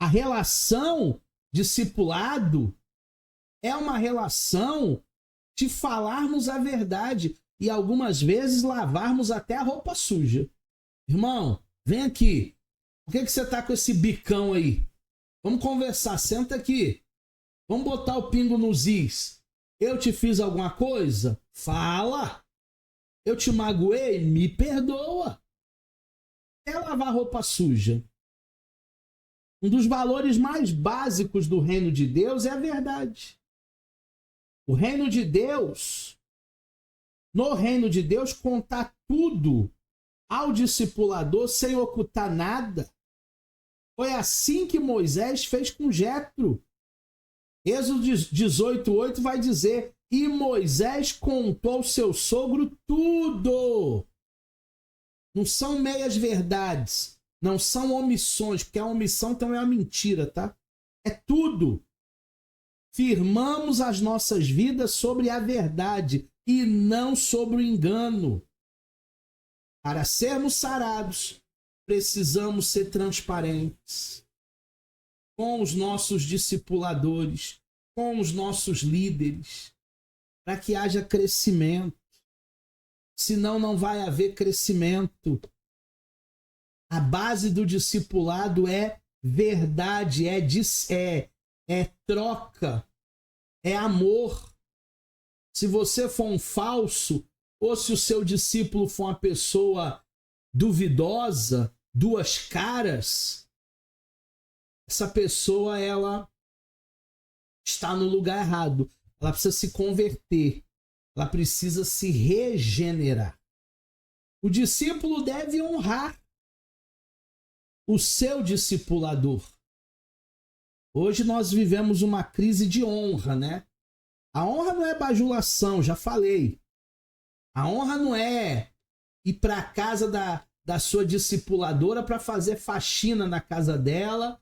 A relação discipulado é uma relação de falarmos a verdade e algumas vezes lavarmos até a roupa suja. Irmão, vem aqui. Por que você tá com esse bicão aí? Vamos conversar, senta aqui. Vamos botar o pingo nos is. Eu te fiz alguma coisa? Fala. Eu te magoei? Me perdoa. É lavar roupa suja. Um dos valores mais básicos do reino de Deus é a verdade. O reino de Deus, no reino de Deus, contar tudo ao discipulador sem ocultar nada. Foi assim que Moisés fez com Jetro. Êxodo 18:8 vai dizer: e Moisés contou ao seu sogro tudo. Não são meias verdades, não são omissões, porque a omissão também é uma mentira, tá? É tudo. Firmamos as nossas vidas sobre a verdade e não sobre o engano. Para sermos sarados, precisamos ser transparentes com os nossos discipuladores, com os nossos líderes, para que haja crescimento. Senão não vai haver crescimento. A base do discipulado é verdade, é troca, é amor. Se você for um falso, ou se o seu discípulo for uma pessoa duvidosa, duas caras, essa pessoa ela está no lugar errado. ela precisa se converter, ela precisa se regenerar. O discípulo deve honrar o seu discipulador. Hoje nós vivemos uma crise de honra, né? A honra não é bajulação, já falei. A honra não é ir para a casa da sua discipuladora para fazer faxina na casa dela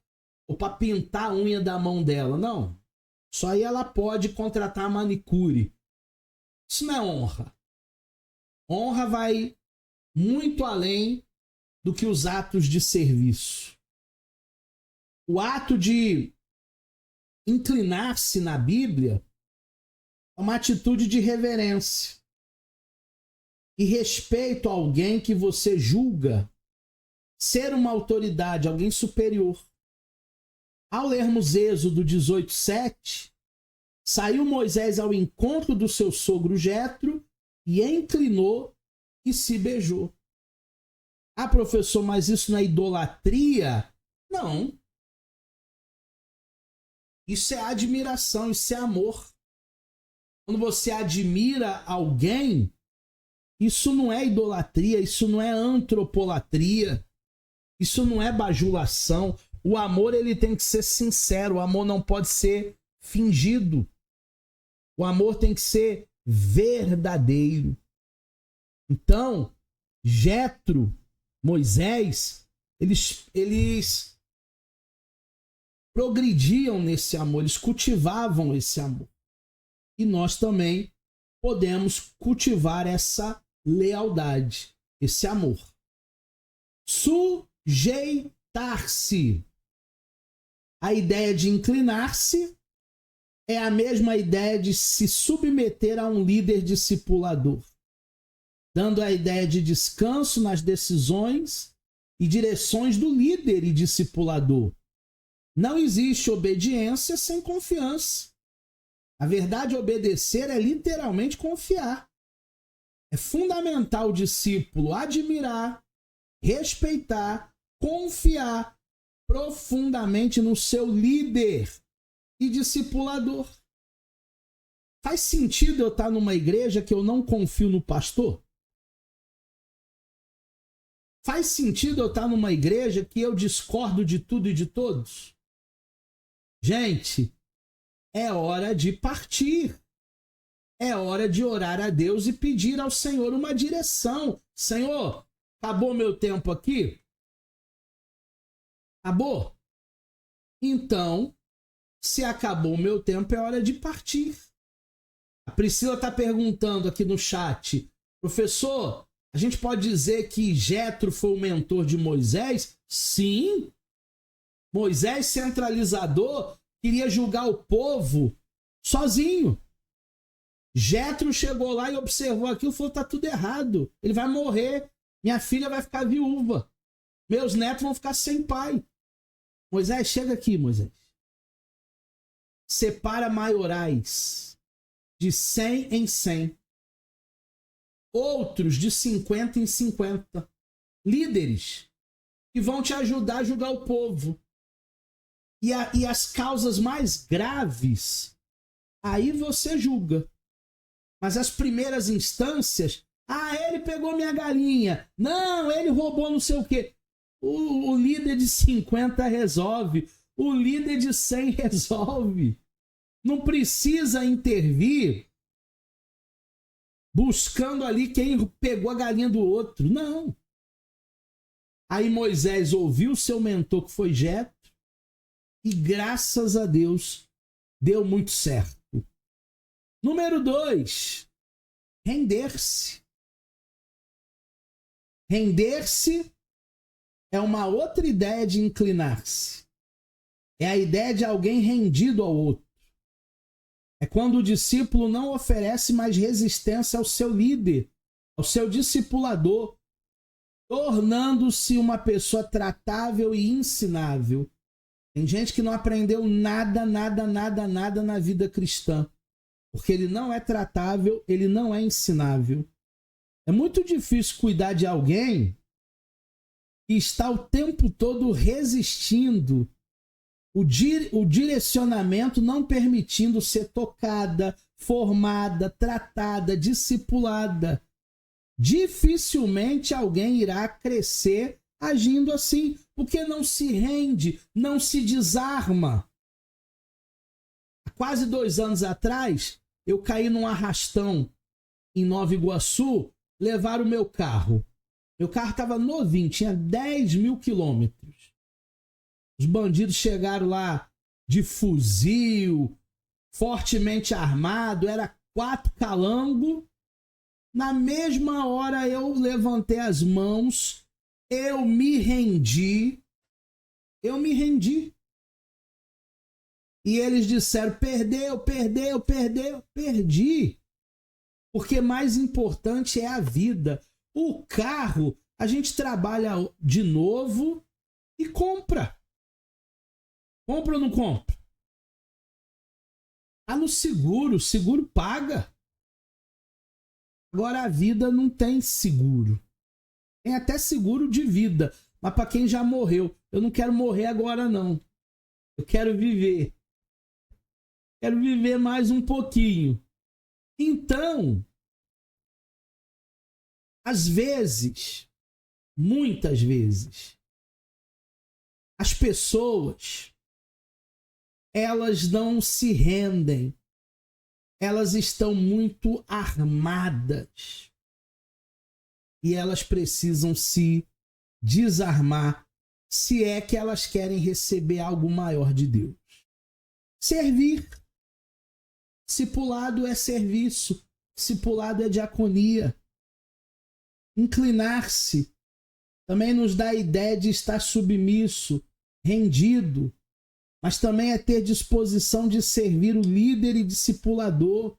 ou para pintar a unha da mão dela. Não. Só aí ela pode contratar manicure. Isso não é honra. Honra vai muito além do que os atos de serviço. O ato de inclinar-se na Bíblia é uma atitude de reverência e respeito a alguém que você julga ser uma autoridade, alguém superior. Ao lermos Êxodo 18:7, saiu Moisés ao encontro do seu sogro Jetro e inclinou e se beijou. Ah, professor, mas isso não é idolatria? Não. Isso é admiração, isso é amor. Quando você admira alguém, isso não é idolatria, isso não é antropolatria, isso não é bajulação. O amor ele tem que ser sincero, o amor não pode ser fingido. O amor tem que ser verdadeiro. Então, Jetro, Moisés, eles progrediam nesse amor, eles cultivavam esse amor. E nós também podemos cultivar essa lealdade, esse amor. Sujeitar-se. A ideia de inclinar-se é a mesma ideia de se submeter a um líder discipulador, dando a ideia de descanso nas decisões e direções do líder e discipulador. Não existe obediência sem confiança. A verdade, obedecer é literalmente confiar. É fundamental o discípulo admirar, respeitar, confiar profundamente no seu líder e discipulador. Faz sentido eu estar numa igreja que eu não confio no pastor? Faz sentido eu estar numa igreja que eu discordo de tudo e de todos? Gente, é hora de partir. É hora de orar a Deus e pedir ao Senhor uma direção. Senhor, acabou meu tempo aqui? Acabou? Então, se acabou o meu tempo, é hora de partir. A Priscila está perguntando aqui no chat, professor, a gente pode dizer que Jetro foi o mentor de Moisés? Sim. Moisés, centralizador, queria julgar o povo sozinho. Jetro chegou lá e observou aquilo e falou, tá tudo errado. Ele vai morrer. Minha filha vai ficar viúva. Meus netos vão ficar sem pai. Moisés, chega aqui, Moisés. Separa maiorais de 100 em 100. Outros de 50 em 50. Líderes que vão te ajudar a julgar o povo. E as causas mais graves, aí você julga. Mas as primeiras instâncias, ele pegou minha galinha. Não, ele roubou não sei o quê. O líder de 50 resolve. O líder de 100 resolve. Não precisa intervir buscando ali quem pegou a galinha do outro. Não. Aí Moisés ouviu seu mentor, que foi Jetro, e graças a Deus deu muito certo. Número 2, render-se. Render-se é uma outra ideia de inclinar-se. É a ideia de alguém rendido ao outro. É quando o discípulo não oferece mais resistência ao seu líder, ao seu discipulador, tornando-se uma pessoa tratável e ensinável. Tem gente que não aprendeu nada na vida cristã. Porque ele não é tratável, ele não é ensinável. É muito difícil cuidar de alguém que está o tempo todo resistindo o direcionamento não permitindo ser tocada, formada, tratada, discipulada. Dificilmente alguém irá crescer agindo assim, porque não se rende, não se desarma. Há quase 2 anos atrás, eu caí num arrastão em Nova Iguaçu, levaram o meu carro. Meu carro estava novinho, tinha 10.000 quilômetros. Os bandidos chegaram lá de fuzil, fortemente armado, era 4 calangos. Na mesma hora eu levantei as mãos, eu me rendi. E eles disseram, perdeu. Perdi. Porque mais importante é a vida. O carro, a gente trabalha de novo e compra. Compra ou não compra? Tá no seguro, o seguro paga. Agora a vida não tem seguro. Tem até seguro de vida, mas para quem já morreu. Eu não quero morrer agora não. Eu quero viver. Quero viver mais um pouquinho. Então, às vezes, muitas vezes, as pessoas, elas não se rendem. Elas estão muito armadas. E elas precisam se desarmar, se é que elas querem receber algo maior de Deus. Servir. Discipulado é serviço. Discipulado é diaconia. Inclinar-se também nos dá a ideia de estar submisso, rendido, mas também é ter disposição de servir o líder e discipulador.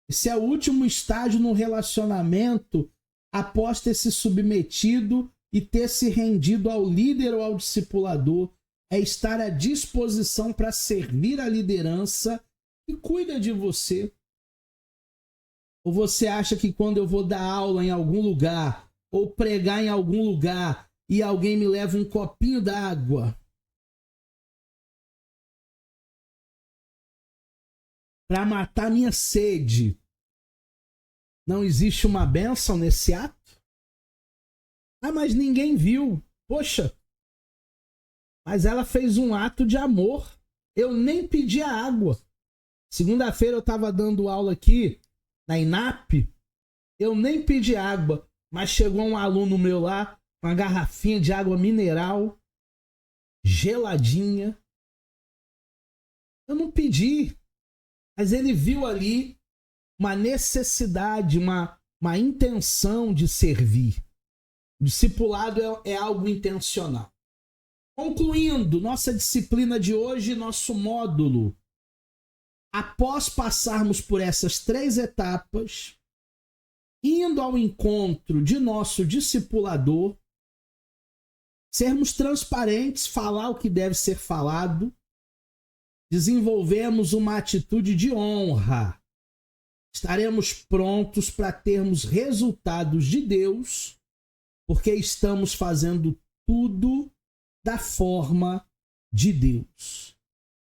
Esse é o último estágio no relacionamento após ter se submetido e ter se rendido ao líder ou ao discipulador. É estar à disposição para servir a liderança que cuida de você. Ou você acha que quando eu vou dar aula em algum lugar ou pregar em algum lugar e alguém me leva um copinho d'água para matar minha sede, não existe uma bênção nesse ato? Ah, mas ninguém viu. Poxa, mas ela fez um ato de amor. Eu nem pedi a água. Segunda-feira eu estava dando aula aqui na INAP, eu nem pedi água, mas chegou um aluno meu lá com uma garrafinha de água mineral, geladinha. Eu não pedi, mas ele viu ali uma necessidade, uma intenção de servir. O discipulado é algo intencional. Concluindo nossa disciplina de hoje, nosso módulo. Após passarmos por essas 3 etapas, indo ao encontro de nosso discipulador, sermos transparentes, falar o que deve ser falado, desenvolvemos uma atitude de honra. Estaremos prontos para termos resultados de Deus, porque estamos fazendo tudo da forma de Deus.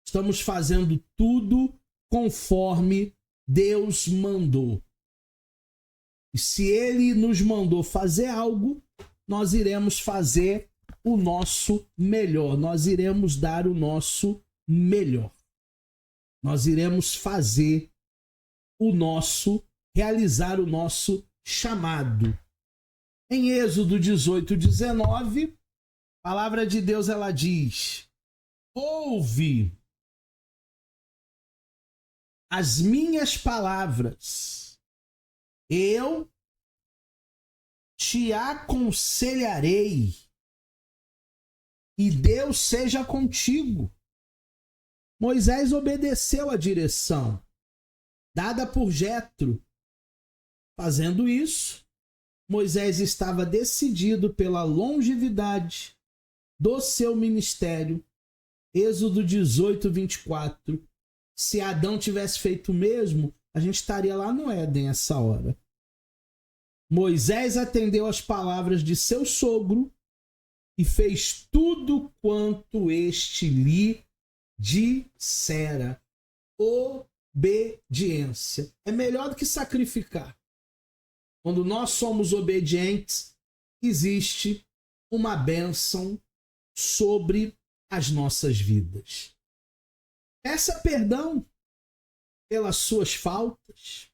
Estamos fazendo tudo conforme Deus mandou. E se Ele nos mandou fazer algo, nós iremos fazer o nosso melhor. Nós iremos dar o nosso melhor. Nós iremos fazer realizar o nosso chamado. Em Êxodo 18:19, a palavra de Deus ela diz: ouve as minhas palavras, eu te aconselharei, e Deus seja contigo. Moisés obedeceu a direção dada por Jetro. Fazendo isso, Moisés estava decidido pela longevidade do seu ministério. Êxodo 18:24. Se Adão tivesse feito o mesmo, a gente estaria lá no Éden essa hora. Moisés atendeu às palavras de seu sogro e fez tudo quanto este lhe dissera. Obediência. É melhor do que sacrificar. Quando nós somos obedientes, existe uma bênção sobre as nossas vidas. Peça perdão pelas suas faltas.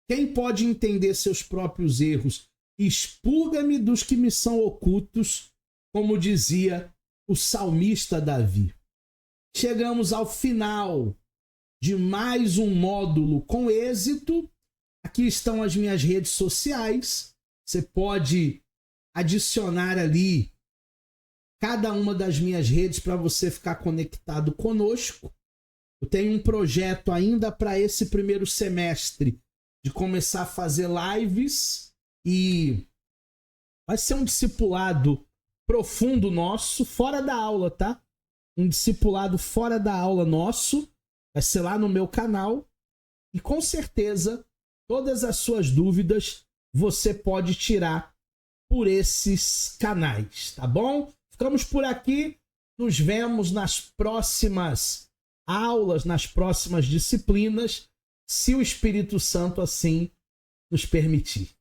Quem pode entender seus próprios erros? Expurga-me dos que me são ocultos, como dizia o salmista Davi. Chegamos ao final de mais um módulo com êxito. Aqui estão as minhas redes sociais. Você pode adicionar ali cada uma das minhas redes para você ficar conectado conosco. Eu tenho um projeto ainda para esse primeiro semestre de começar a fazer lives e vai ser um discipulado profundo nosso, fora da aula, tá? Um discipulado fora da aula nosso, vai ser lá no meu canal e com certeza todas as suas dúvidas você pode tirar por esses canais, tá bom? Ficamos por aqui, nos vemos nas próximas aulas, nas próximas disciplinas, se o Espírito Santo assim nos permitir.